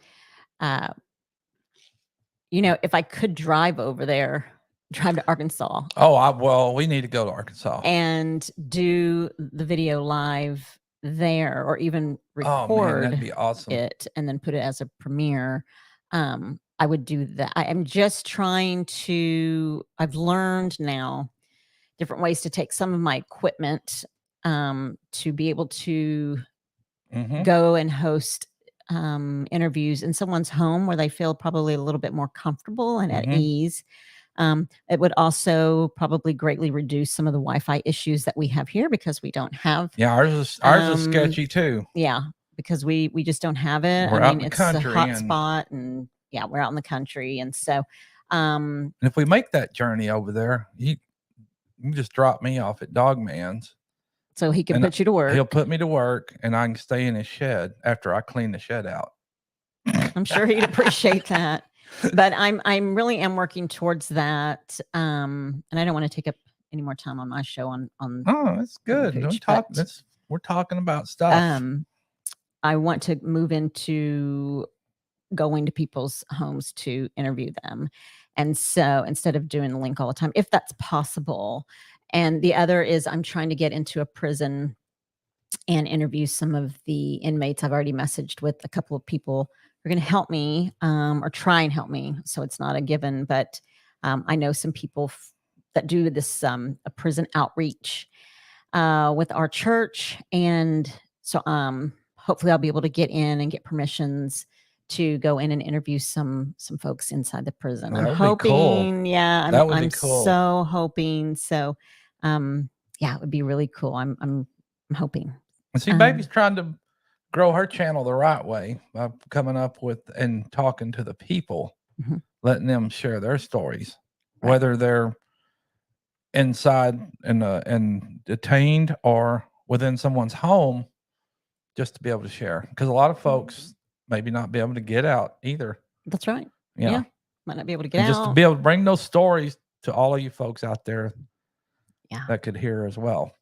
Speaker 2: you know, if I could drive over there, drive to Arkansas.
Speaker 1: Oh, well, we need to go to Arkansas
Speaker 2: and do the video live there, or even record
Speaker 1: that'd be awesome.
Speaker 2: it and then put it as a premiere. I would do that. I am just trying to, I've learned now different ways to take some of my equipment to be able to go and host interviews in someone's home where they feel probably a little bit more comfortable and at ease. It would also probably greatly reduce some of the Wi-Fi issues that we have here because we don't have.
Speaker 1: Yeah, ours is sketchy too.
Speaker 2: Yeah, because we just don't have it.
Speaker 1: We're out in the
Speaker 2: it's
Speaker 1: country
Speaker 2: a hot spot, and yeah, we're out in the country, and so.
Speaker 1: And if we make that journey over there, you can just drop me off at Dogman's.
Speaker 2: So he can put you to work.
Speaker 1: He'll put me to work, and I can stay in his shed after I clean the shed out.
Speaker 2: I'm sure he'd appreciate that. But I'm really am working towards that. And I don't want to take up any more time on my show on
Speaker 1: oh, that's good.
Speaker 2: Pooch,
Speaker 1: we're talking about stuff.
Speaker 2: I want to move into going to people's homes to interview them. And so instead of doing the link all the time, if that's possible. And the other is I'm trying to get into a prison and interview some of the inmates. I've already messaged with a couple of people who are going to help me or try and help me. So it's not a given, but I know some people that do this a prison outreach with our church. And so hopefully I'll be able to get in and get permissions to go in and interview some folks inside the prison.
Speaker 1: Well,
Speaker 2: I'm hoping,
Speaker 1: cool.
Speaker 2: yeah,
Speaker 1: that would
Speaker 2: I'm
Speaker 1: be cool.
Speaker 2: so hoping. So, yeah, it would be really cool. I'm hoping.
Speaker 1: And see, baby's trying to grow her channel the right way by coming up with and talking to the people, letting them share their stories, whether they're inside and detained or within someone's home, just to be able to share. Because a lot of folks maybe not be able to get out either.
Speaker 2: That's right.
Speaker 1: Yeah.
Speaker 2: Might not be able to get out.
Speaker 1: Just to be able to bring those stories to all of you folks out there that could hear as well.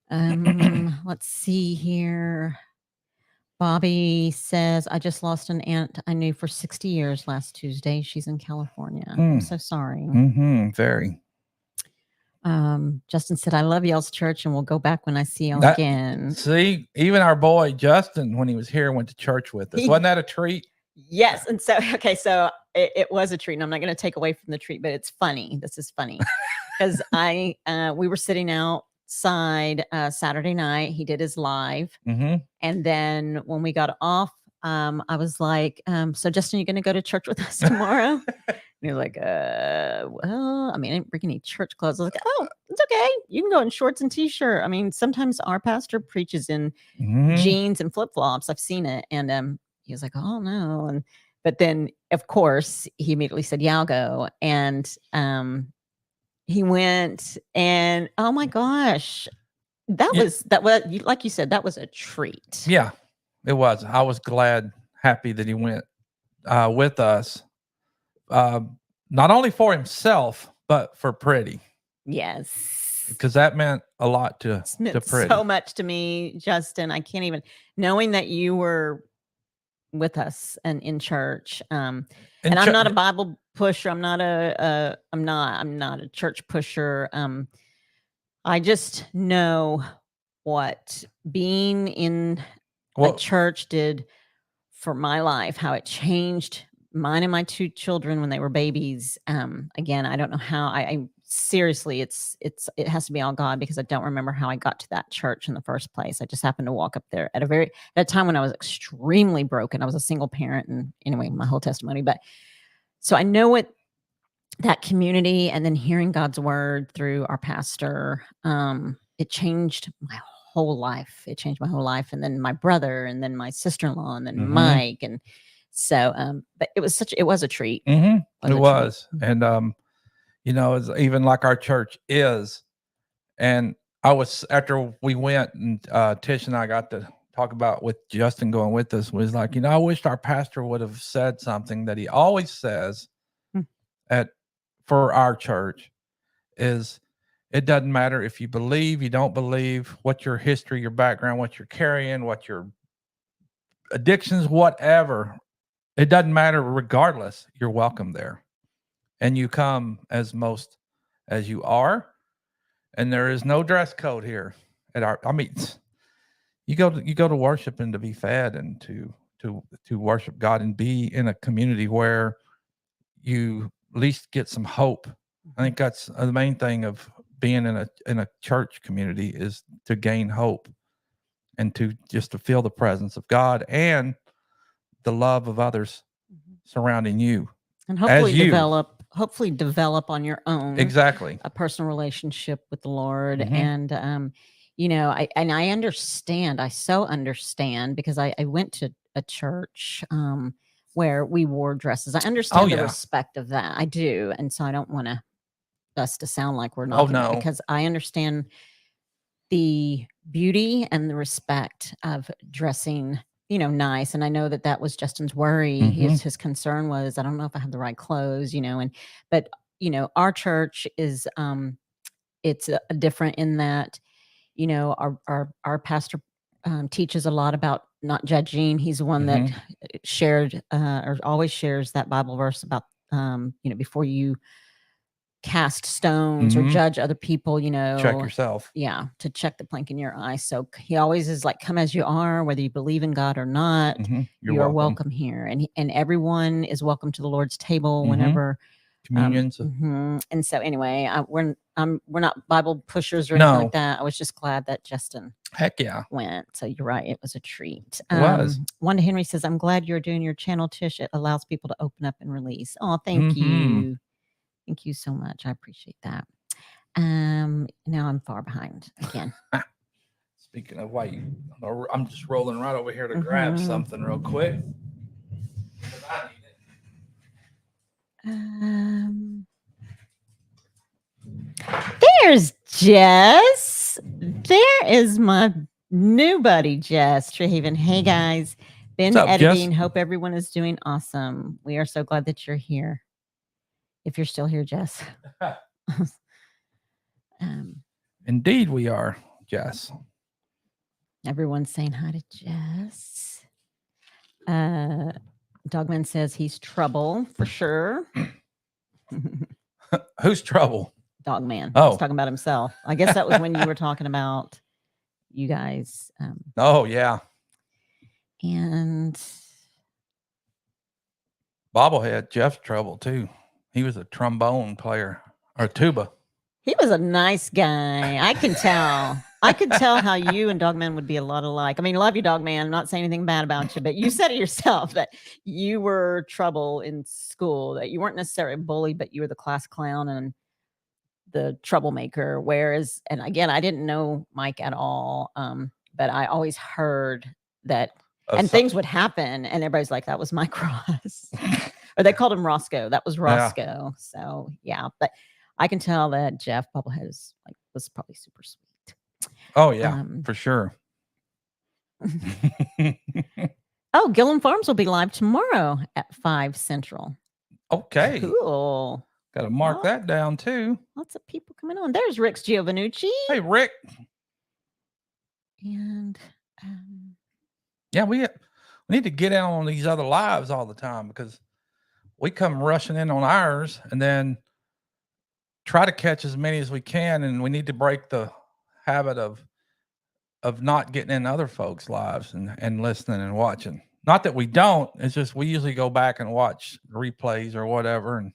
Speaker 2: Let's see here. Bobby says, I just lost an aunt I knew for 60 years last Tuesday. She's in California. I'm so sorry.
Speaker 1: Very.
Speaker 2: Justin said, I love y'all's church and we'll go back when I see y'all again.
Speaker 1: See, even our boy Justin, when he was here, went to church with us. Wasn't that a treat?
Speaker 2: Yes. And so, okay, so it was a treat. And I'm not going to take away from the treat, but it's funny. This is funny because we were sitting outside Saturday night. He did his live. And then when we got off, I was like, so Justin, you're going to go to church with us tomorrow? And he was like, well, I mean, I didn't bring any church clothes. I was like, oh, it's okay. You can go in shorts and t-shirt. I mean, sometimes our pastor preaches in jeans and flip-flops. I've seen it. And he was like, oh no. But then of course he immediately said, yeah, I'll go. And he went, and oh my gosh, that was like you said, that was a treat.
Speaker 1: Yeah, it was. I was happy that he went with us, not only for himself but for Pretty.
Speaker 2: Yes,
Speaker 1: because that meant a lot to Pretty.
Speaker 2: So much to me, Justin. I can't even, knowing that you were with us and in church. And I'm not a Bible pusher. I'm not a church pusher. I just know what being in a church did for my life, how it changed mine and my 2 children when they were babies. Again, I don't know how. I seriously, it has to be all God, because I don't remember how I got to that church in the first place. I just happened to walk up there at a time when I was extremely broken. I was a single parent, and anyway, my whole testimony. But so I know what that community, and then hearing God's word through our pastor, it changed my whole life. It changed my whole life. And then my brother, and then my sister-in-law, and then Mike. And so, but it was a treat.
Speaker 1: It was. And, it's even like our church is. And I was, after we went, and Tish and I got to talk about with Justin going with us, was like, I wished our pastor would have said something that he always says for our church, is it doesn't matter if you believe, you don't believe, what your history, your background, what you're carrying, what your addictions, whatever, it doesn't matter. Regardless, you're welcome there, and you come as you are, and there is no dress code here at our. I mean, you go to worship and to be fed, and to worship God, and be in a community where you at least get some hope. I think that's the main thing of being in a church community, is to gain hope, and to feel the presence of God and the love of others surrounding you,
Speaker 2: and hopefully develop on your own a personal relationship with the Lord. And I understand. I so understand, because I went to a church where we wore dresses. I understand the respect of that. I do. And so I don't want us to sound like we're not, because I understand the beauty and the respect of dressing, nice. And I know that was Justin's worry. His concern was, I don't know if I have the right clothes, but our church is, it's different in that, our pastor teaches a lot about not judging. He's the one that shared or always shares that Bible verse about, before you cast stones or judge other people,
Speaker 1: check yourself.
Speaker 2: Yeah, to check the plank in your eye. So he always is like, come as you are, whether you believe in God or not. You're welcome here, and everyone is welcome to the Lord's table whenever
Speaker 1: communions.
Speaker 2: And so anyway, we're not Bible pushers or anything like that. I was just glad that Justin went. So you're right, it was a treat. Wanda Henry says, I'm glad you're doing your channel, Tish. It allows people to open up and release. Oh, thank you. Thank you so much. I appreciate that. Now I'm far behind again.
Speaker 1: Speaking of white, I'm just rolling right over here to grab something real quick.
Speaker 2: There's Jess. There is my new buddy, Jess Trehaven. Hey guys, been editing. Jess? Hope everyone is doing awesome. We are so glad that you're here. If you're still here, Jess.
Speaker 1: Indeed, we are, Jess.
Speaker 2: Everyone's saying hi to Jess. Dogman says he's trouble for sure.
Speaker 1: Who's trouble?
Speaker 2: Dogman. He's talking about himself. I guess that was when you were talking about you guys.
Speaker 1: Oh, yeah.
Speaker 2: And
Speaker 1: Bobblehead, Jeff's trouble too. He was a trombone player or tuba.
Speaker 2: He was a nice guy. I can tell. I could tell how you and Dogman would be a lot alike. I mean, love you, Dogman. I'm not saying anything bad about you, but you said it yourself that you were trouble in school, that you weren't necessarily a bully, but you were the class clown. And the troublemaker. Whereas, and again, I didn't know Mike at all, but I always heard that, and things would happen, and everybody's like, "That was Mike Ross," or they called him Roscoe. That was Roscoe. So yeah, but I can tell that Jeff Bubblehead was probably super sweet.
Speaker 1: Oh yeah, for sure.
Speaker 2: Oh, Gillum Farms will be live tomorrow at 5 Central.
Speaker 1: Okay.
Speaker 2: Cool.
Speaker 1: Got to mark that down too.
Speaker 2: Lots of people coming on. There's Rick's Giovanucci.
Speaker 1: Hey, Rick.
Speaker 2: And
Speaker 1: yeah, we need to get in on these other lives all the time, because we come rushing in on ours and then try to catch as many as we can, and we need to break the habit of not getting in other folks' lives and listening and watching. Not that we don't, it's just we usually go back and watch replays or whatever, and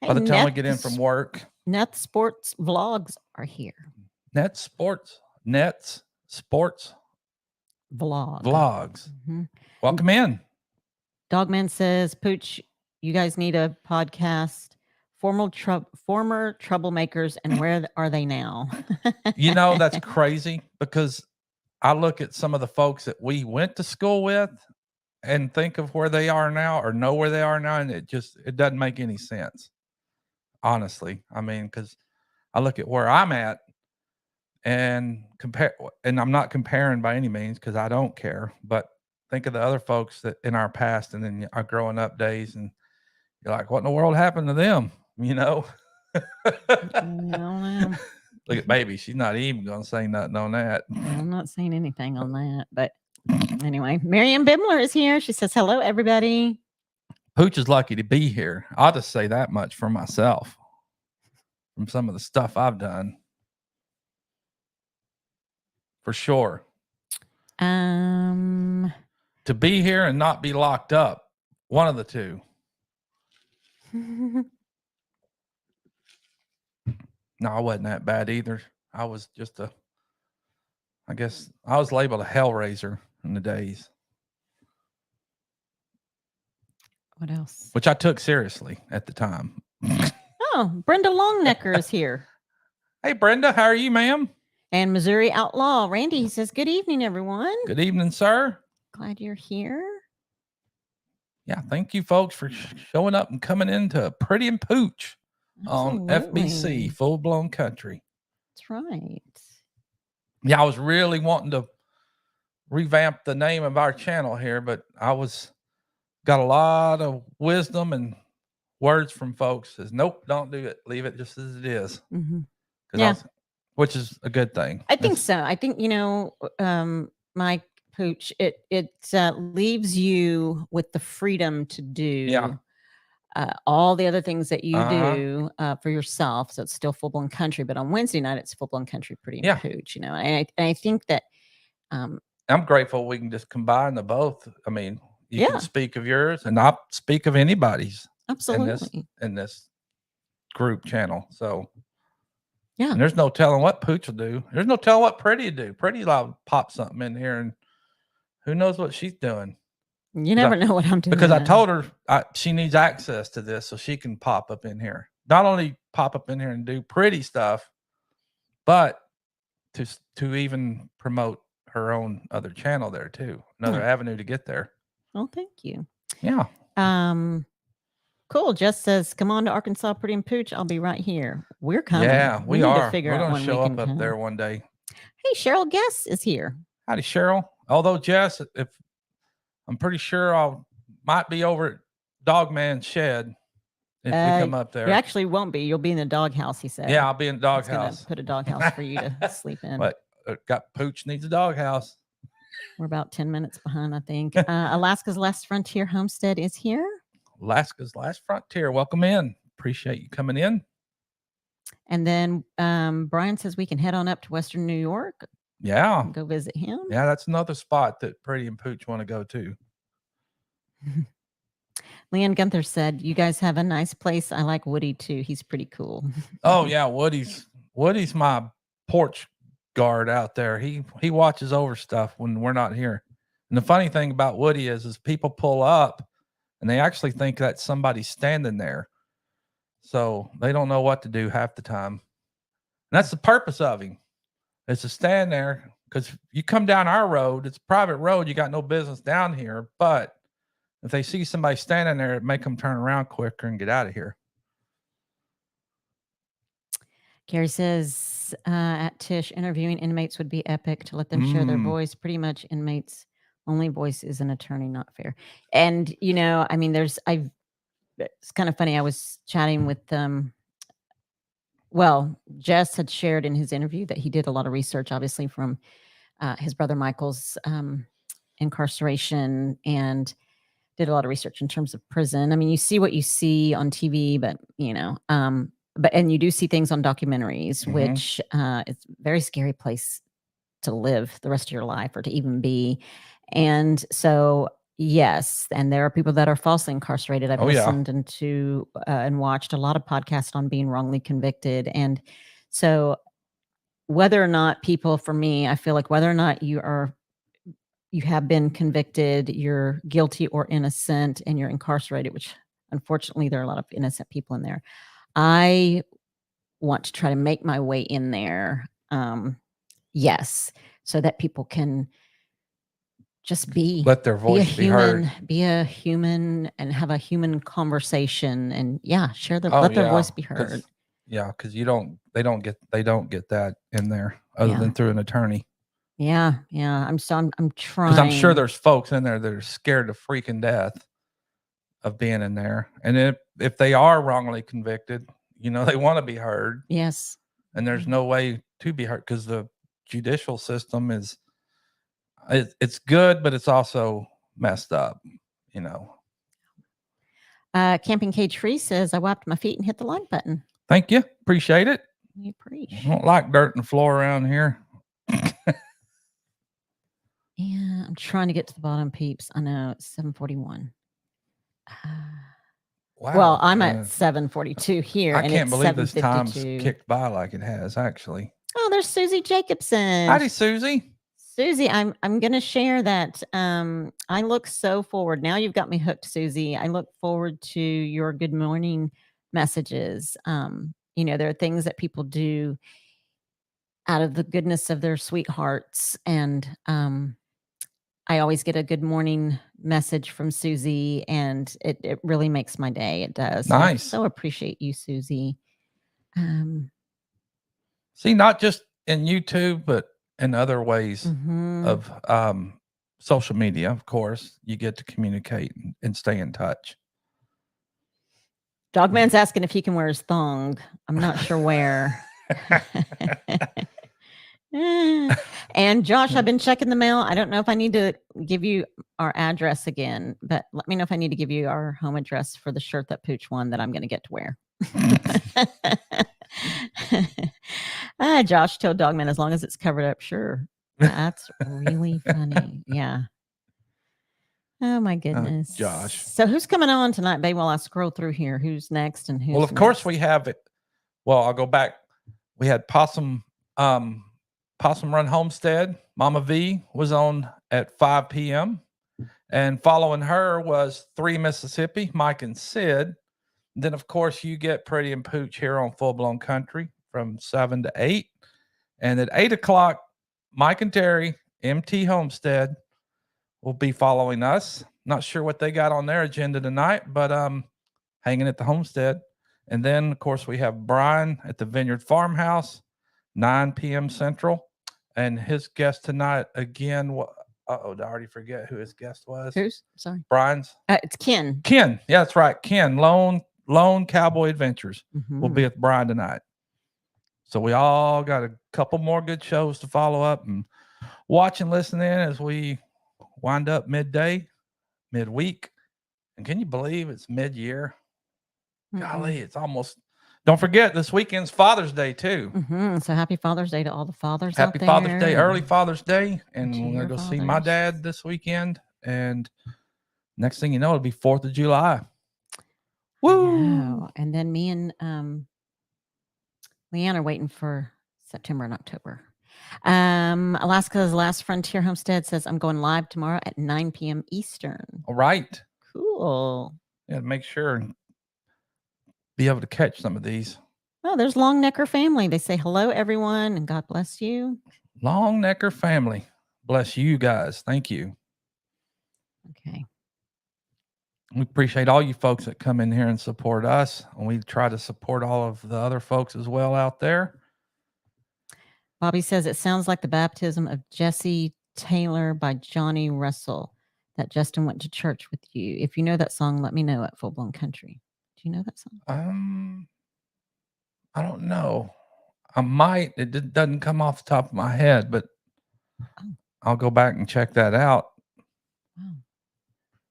Speaker 1: by the time we get in from work.
Speaker 2: Net Sports Vlogs are here.
Speaker 1: Nets Sports Vlogs. Mm-hmm. Welcome in.
Speaker 2: Dogman says, Pooch, you guys need a podcast. Former troublemakers, and where are they now?
Speaker 1: You know, that's crazy, because I look at some of the folks that we went to school with and think of where they are now, or know where they are now, and it doesn't make any sense. Honestly, I mean, because I look at where I'm at and compare, and I'm not comparing by any means, because I don't care, but think of the other folks that in our past and then our growing up days, and you're like, what in the world happened to them? You know?
Speaker 2: No.
Speaker 1: Look at baby. She's not even going to say nothing on that.
Speaker 2: I'm not saying anything on that, but anyway, Miriam Bimler is here. She says, hello, everybody.
Speaker 1: Pooch is lucky to be here. I'll just say that much for myself from some of the stuff I've done. For sure. To be here and not be locked up. One of the two. No, I wasn't that bad either. I was just I guess I was labeled a hellraiser in the days.
Speaker 2: What else?
Speaker 1: Which I took seriously at the time.
Speaker 2: Oh, Brenda Longnecker is here.
Speaker 1: Hey, Brenda, how are you, ma'am?
Speaker 2: And Missouri Outlaw Randy, he says, good evening, everyone.
Speaker 1: Good evening, sir.
Speaker 2: Glad you're here.
Speaker 1: Yeah, thank you, folks, for showing up and coming into Pretty and Pooch. Absolutely. On FBC, Full Blown Country.
Speaker 2: That's right.
Speaker 1: Yeah, I was really wanting to revamp the name of our channel here, but got a lot of wisdom and words from folks. Says, nope, don't do it. Leave it just as it is.
Speaker 2: Mm-hmm. Yeah.
Speaker 1: Which is a good thing.
Speaker 2: I think so. I think, Mike Pooch, it leaves you with the freedom to do all the other things that you do for yourself. So it's still Full Blown Country, but on Wednesday night, it's Full Blown Country Pretty and Pooch, and I think that
Speaker 1: I'm grateful we can just combine the both. I mean, you can speak of yours and I'll speak of anybody's.
Speaker 2: Absolutely.
Speaker 1: In this group channel. So
Speaker 2: yeah.
Speaker 1: And there's no telling what Pooch will do. There's no telling what Pretty will do. Pretty will pop something in here, and who knows what she's doing.
Speaker 2: You never know what I'm doing.
Speaker 1: Because I told her she needs access to this so she can pop up in here. Not only pop up in here and do pretty stuff, but to even promote her own other channel there too. Another avenue to get there.
Speaker 2: Oh, thank you.
Speaker 1: Yeah.
Speaker 2: Cool. Jess says, come on to Arkansas Pretty and Pooch. I'll be right here. We're coming.
Speaker 1: Yeah, we are.
Speaker 2: We're
Speaker 1: going to show up there one day.
Speaker 2: Hey, Cheryl Guess is here.
Speaker 1: Howdy, Cheryl. Although, Jess, I'm pretty sure might be over at Dogman's shed if we come up there.
Speaker 2: You actually won't be. You'll be in the doghouse, he said.
Speaker 1: Yeah, I'll be in the doghouse.
Speaker 2: Put a doghouse for you to sleep in.
Speaker 1: But Pooch needs a doghouse.
Speaker 2: We're about 10 minutes behind, I think. Alaska's Last Frontier Homestead is here.
Speaker 1: Alaska's Last Frontier. Welcome in. Appreciate you coming in.
Speaker 2: And then Brian says we can head on up to Western New York.
Speaker 1: Yeah.
Speaker 2: Go visit him.
Speaker 1: Yeah, that's another spot that Pretty and Pooch want to go to.
Speaker 2: Leanne Gunther said, you guys have a nice place. I like Woody too. He's pretty cool.
Speaker 1: Oh, yeah. Woody's my porch guard out there. He watches over stuff when we're not here. And the funny thing about Woody is people pull up and they actually think that somebody's standing there. So they don't know what to do half the time. And that's the purpose of him, is to stand there, because you come down our road, it's a private road. You got no business down here. But if they see somebody standing there, it make them turn around quicker and get out of here.
Speaker 2: Gary says, at Tish, interviewing inmates would be epic to let them share their voice. Pretty much inmates' only voice is an attorney, not fair. And, you know, I mean, it's kind of funny. I was chatting with Jess had shared in his interview that he did a lot of research, obviously, from his brother Michael's incarceration, and did a lot of research in terms of prison. I mean, you see what you see on TV, but, you know, and you do see things on documentaries, which it's a very scary place to live the rest of your life, or to even be. And so, yes, and there are people that are falsely incarcerated. I've listened and watched a lot of podcasts on being wrongly convicted. And so whether or not people, for me, I feel like whether or not you have been convicted, you're guilty or innocent, and you're incarcerated, which unfortunately there are a lot of innocent people in there. I want to try to make my way in there. Yes. So that people can just
Speaker 1: let their voice be heard,
Speaker 2: be a human and have a human conversation, and let their voice be heard.
Speaker 1: Yeah. Cause they don't get that in there other than through an attorney.
Speaker 2: Yeah. Yeah. I'm trying.
Speaker 1: Cause I'm sure there's folks in there that are scared to freaking death of being in there. And if they are wrongly convicted, you know, they want to be heard.
Speaker 2: Yes.
Speaker 1: And there's no way to be heard, because the judicial system it's good, but it's also messed up, you know.
Speaker 2: Camping Cage Free says, I wiped my feet and hit the like button.
Speaker 1: Thank you. Appreciate it.
Speaker 2: You appreciate.
Speaker 1: I don't like dirt in the floor around here.
Speaker 2: Yeah, I'm trying to get to the bottom, peeps. I know it's 7:41. Wow. Well, I'm at 7:42 here.
Speaker 1: I can't believe this time's kicked by like it has, actually.
Speaker 2: Oh, there's Susie Jacobson.
Speaker 1: Howdy, Susie.
Speaker 2: Susie, I'm going to share that. I look so forward. Now you've got me hooked, Susie. I look forward to your good morning messages. You know, there are things that people do out of the goodness of their sweethearts, and I always get a good morning message from Susie, and it really makes my day. It does.
Speaker 1: Nice.
Speaker 2: So appreciate you, Susie.
Speaker 1: See, not just in YouTube, but in other ways of social media, of course, you get to communicate and stay in touch.
Speaker 2: Dogman's asking if he can wear his thong. I'm not sure where. And Josh, I've been checking the mail. I don't know if I need to give you our address again, but let me know if I need to give you our home address for the shirt that Pooch won that I'm going to get to wear. Josh told Dogman, as long as it's covered up, sure. That's really funny. Yeah. Oh my goodness.
Speaker 1: Josh.
Speaker 2: So who's coming on tonight, babe? While I scroll through here, who's next and who's
Speaker 1: of course we have it. Well, I'll go back. We had Possum Run Homestead. Mama V was on at 5 p.m. And following her was 3 Mississippi, Mike and Sid. Then, of course, you get Pretty and Pooch here on Full Blown Country from 7 to 8. And at 8 o'clock, Mike and Terry, MT Homestead, will be following us. Not sure what they got on their agenda tonight, but hanging at the homestead. And then, of course, we have Brian at the Vineyard Farmhouse, 9 p.m. Central. And his guest tonight, again, did I already forget who his guest was?
Speaker 2: Who's? Sorry.
Speaker 1: Brian's.
Speaker 2: It's Ken.
Speaker 1: Ken. Yeah, that's right. Ken, Lone Cowboy Adventures will be with Brian tonight. So we all got a couple more good shows to follow up and watch and listen in as we wind up midweek. And can you believe it's mid-year? Golly, it's almost. Don't forget, this weekend's Father's Day too.
Speaker 2: So happy Father's Day to all the fathers
Speaker 1: out there. Happy Father's Day, early Father's Day. And we're going to go see my dad this weekend. And next thing you know, it'll be 4th of July. Woo!
Speaker 2: And then me and Leanne are waiting for September and October. Alaska's Last Frontier Homestead says, I'm going live tomorrow at 9 p.m. Eastern.
Speaker 1: All right.
Speaker 2: Cool.
Speaker 1: Yeah, make sure. be able to catch some of these.
Speaker 2: Oh, there's Long Necker family. They say hello, everyone, and God bless you.
Speaker 1: Long Necker family. Bless you guys. Thank you.
Speaker 2: Okay.
Speaker 1: We appreciate all you folks that come in here and support us. And we try to support all of the other folks as well out there.
Speaker 2: Bobby says it sounds like the baptism of Jesse Taylor by Johnny Russell that Justin went to church with you. If you know that song, let me know at Full Blown Country. Do you know that song?
Speaker 1: I don't know. I might. It doesn't come off the top of my head, but I'll go back and check that out.
Speaker 2: Wow.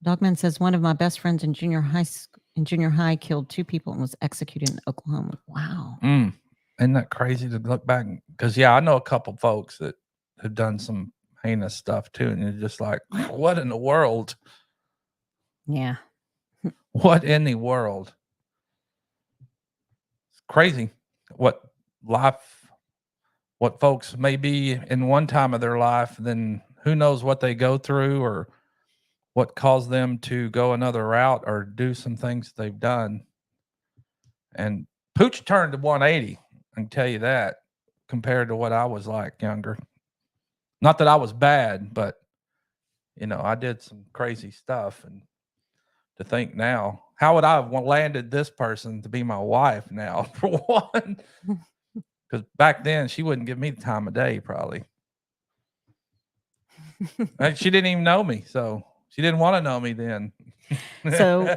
Speaker 2: Dogman says one of my best friends in junior high killed 2 people and was executed in Oklahoma. Wow.
Speaker 1: Isn't that crazy to look back? Because I know a couple folks that have done some heinous stuff too, and you're just like, what in the world?
Speaker 2: Yeah.
Speaker 1: What in the world? It's crazy what folks may be in one time of their life, then who knows what they go through or what caused them to go another route or do some things they've done. And Pooch turned to 180, I can tell you that, compared to what I was like younger. Not that I was bad, but I did some crazy stuff. And to think now, how would I have landed this person to be my wife now, for one? Because back then she wouldn't give me the time of day, probably. She didn't even know me, so she didn't want to know me then.
Speaker 2: So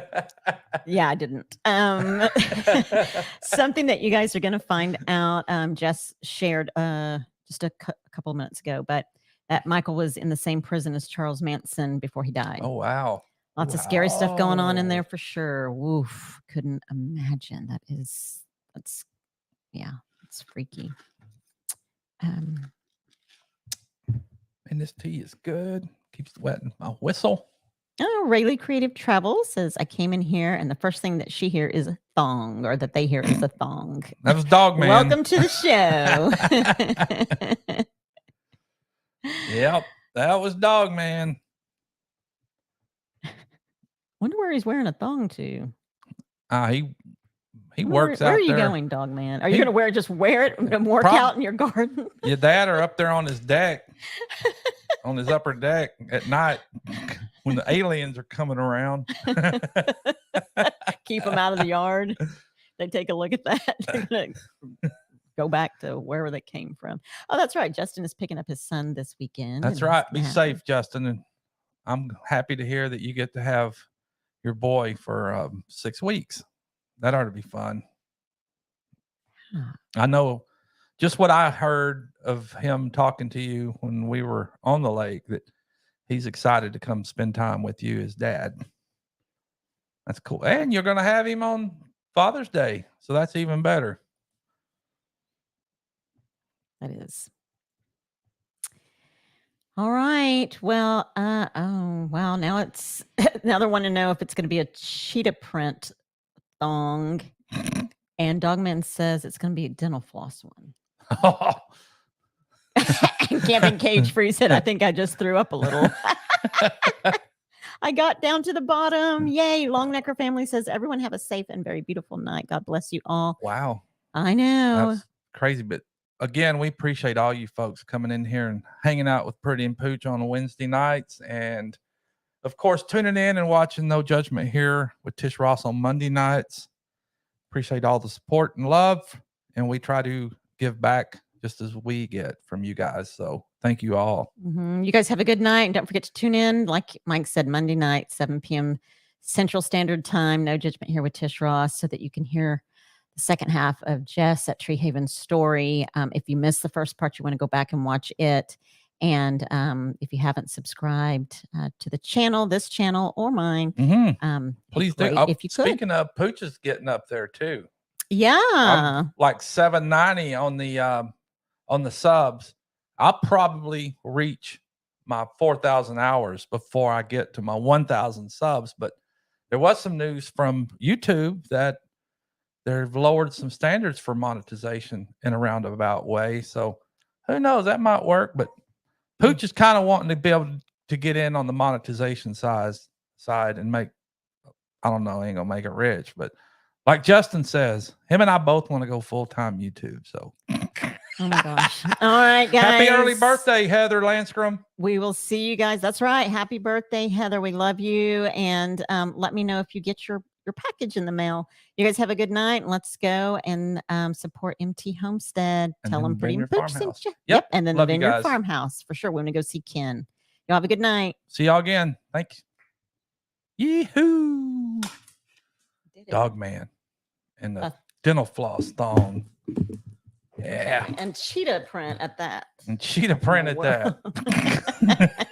Speaker 2: yeah, I didn't. Something that you guys are going to find out. Jess shared just a couple of minutes ago, but that Michael was in the same prison as Charles Manson before he died.
Speaker 1: Oh wow!
Speaker 2: Lots of scary stuff going on in there for sure. Woof! Couldn't imagine. That's it's freaky.
Speaker 1: And this tea is good. Keeps wetting my whistle.
Speaker 2: Oh, Rayleigh Creative Travel says, I came in here and the first thing that she hear is a thong, or that they hear is a thong.
Speaker 1: That was Dogman.
Speaker 2: Welcome to the show.
Speaker 1: Yep, that was Dogman.
Speaker 2: Wonder where he's wearing a thong to.
Speaker 1: He works out there.
Speaker 2: Where are you going, Dogman? Are you going to wear it and work out in your garden?
Speaker 1: Your dad are up there on his deck, on his upper deck at night when the aliens are coming around.
Speaker 2: Keep them out of the yard. They take a look at that. They're going to go back to wherever they came from. Oh, that's right. Justin is picking up his son this weekend.
Speaker 1: That's right. Be safe, Justin. And I'm happy to hear that you get to have your boy for 6 weeks. That ought to be fun. I know just what I heard of him talking to you when we were on the lake, that he's excited to come spend time with you as dad. That's cool. And you're going to have him on Father's Day, so that's even better.
Speaker 2: That is. All right. Well, oh, wow. Now it's now they want to know if it's going to be a cheetah print thong. And Dogman says it's going to be a dental floss one. And Camping Cage Free said, I think I just threw up a little. I got down to the bottom. Yay. Longnecker family says, everyone have a safe and very beautiful night. God bless you all.
Speaker 1: Wow.
Speaker 2: I know.
Speaker 1: That's crazy. But again, we appreciate all you folks coming in here and hanging out with Pretty and Pooch on Wednesday nights. And of course, tuning in and watching No Judgment here with Tish Ross on Monday nights. Appreciate all the support and love. And we try to give back just as we get from you guys. So thank you all.
Speaker 2: You guys have a good night. And don't forget to tune in. Like Mike said, Monday night, 7 p.m. Central Standard Time. No Judgment here with Tish Ross, so that you can hear the second half of Jess at Tree Haven's story. If you missed the first part, you want to go back and watch it. And if you haven't subscribed to the channel, this channel or mine,
Speaker 1: please do. If you speaking of, Pooch is getting up there too.
Speaker 2: Yeah,
Speaker 1: I'm like 790 on the subs. I'll probably reach my 4,000 hours before I get to my 1,000 subs. But there was some news from YouTube that they've lowered some standards for monetization in a roundabout way. So who knows? That might work. But Pooch is kind of wanting to be able to get in on the monetization side and make, I don't know, ain't gonna make it rich, but Like Justin says, him and I both want to go full-time YouTube. So
Speaker 2: Oh my gosh. All right, guys.
Speaker 1: happy early birthday, Heather Landstrom.
Speaker 2: We will see you guys. That's right. Happy birthday, Heather. We love you. And let me know if you get your package in the mail. You guys have a good night. Let's go and support MT Homestead.
Speaker 1: And
Speaker 2: Tell
Speaker 1: then
Speaker 2: them Pretty
Speaker 1: Vineyard
Speaker 2: and Pooch
Speaker 1: Farmhouse.
Speaker 2: sent you.
Speaker 1: Yep.
Speaker 2: And then
Speaker 1: Love
Speaker 2: the
Speaker 1: you
Speaker 2: Vineyard
Speaker 1: guys.
Speaker 2: Farmhouse for sure. We're going to go see Ken. Y'all have a good night.
Speaker 1: See y'all again. Thanks. Yee-hoo. Dog man and the dental floss thong. Yeah.
Speaker 2: And cheetah print at that.
Speaker 1: And cheetah print at that.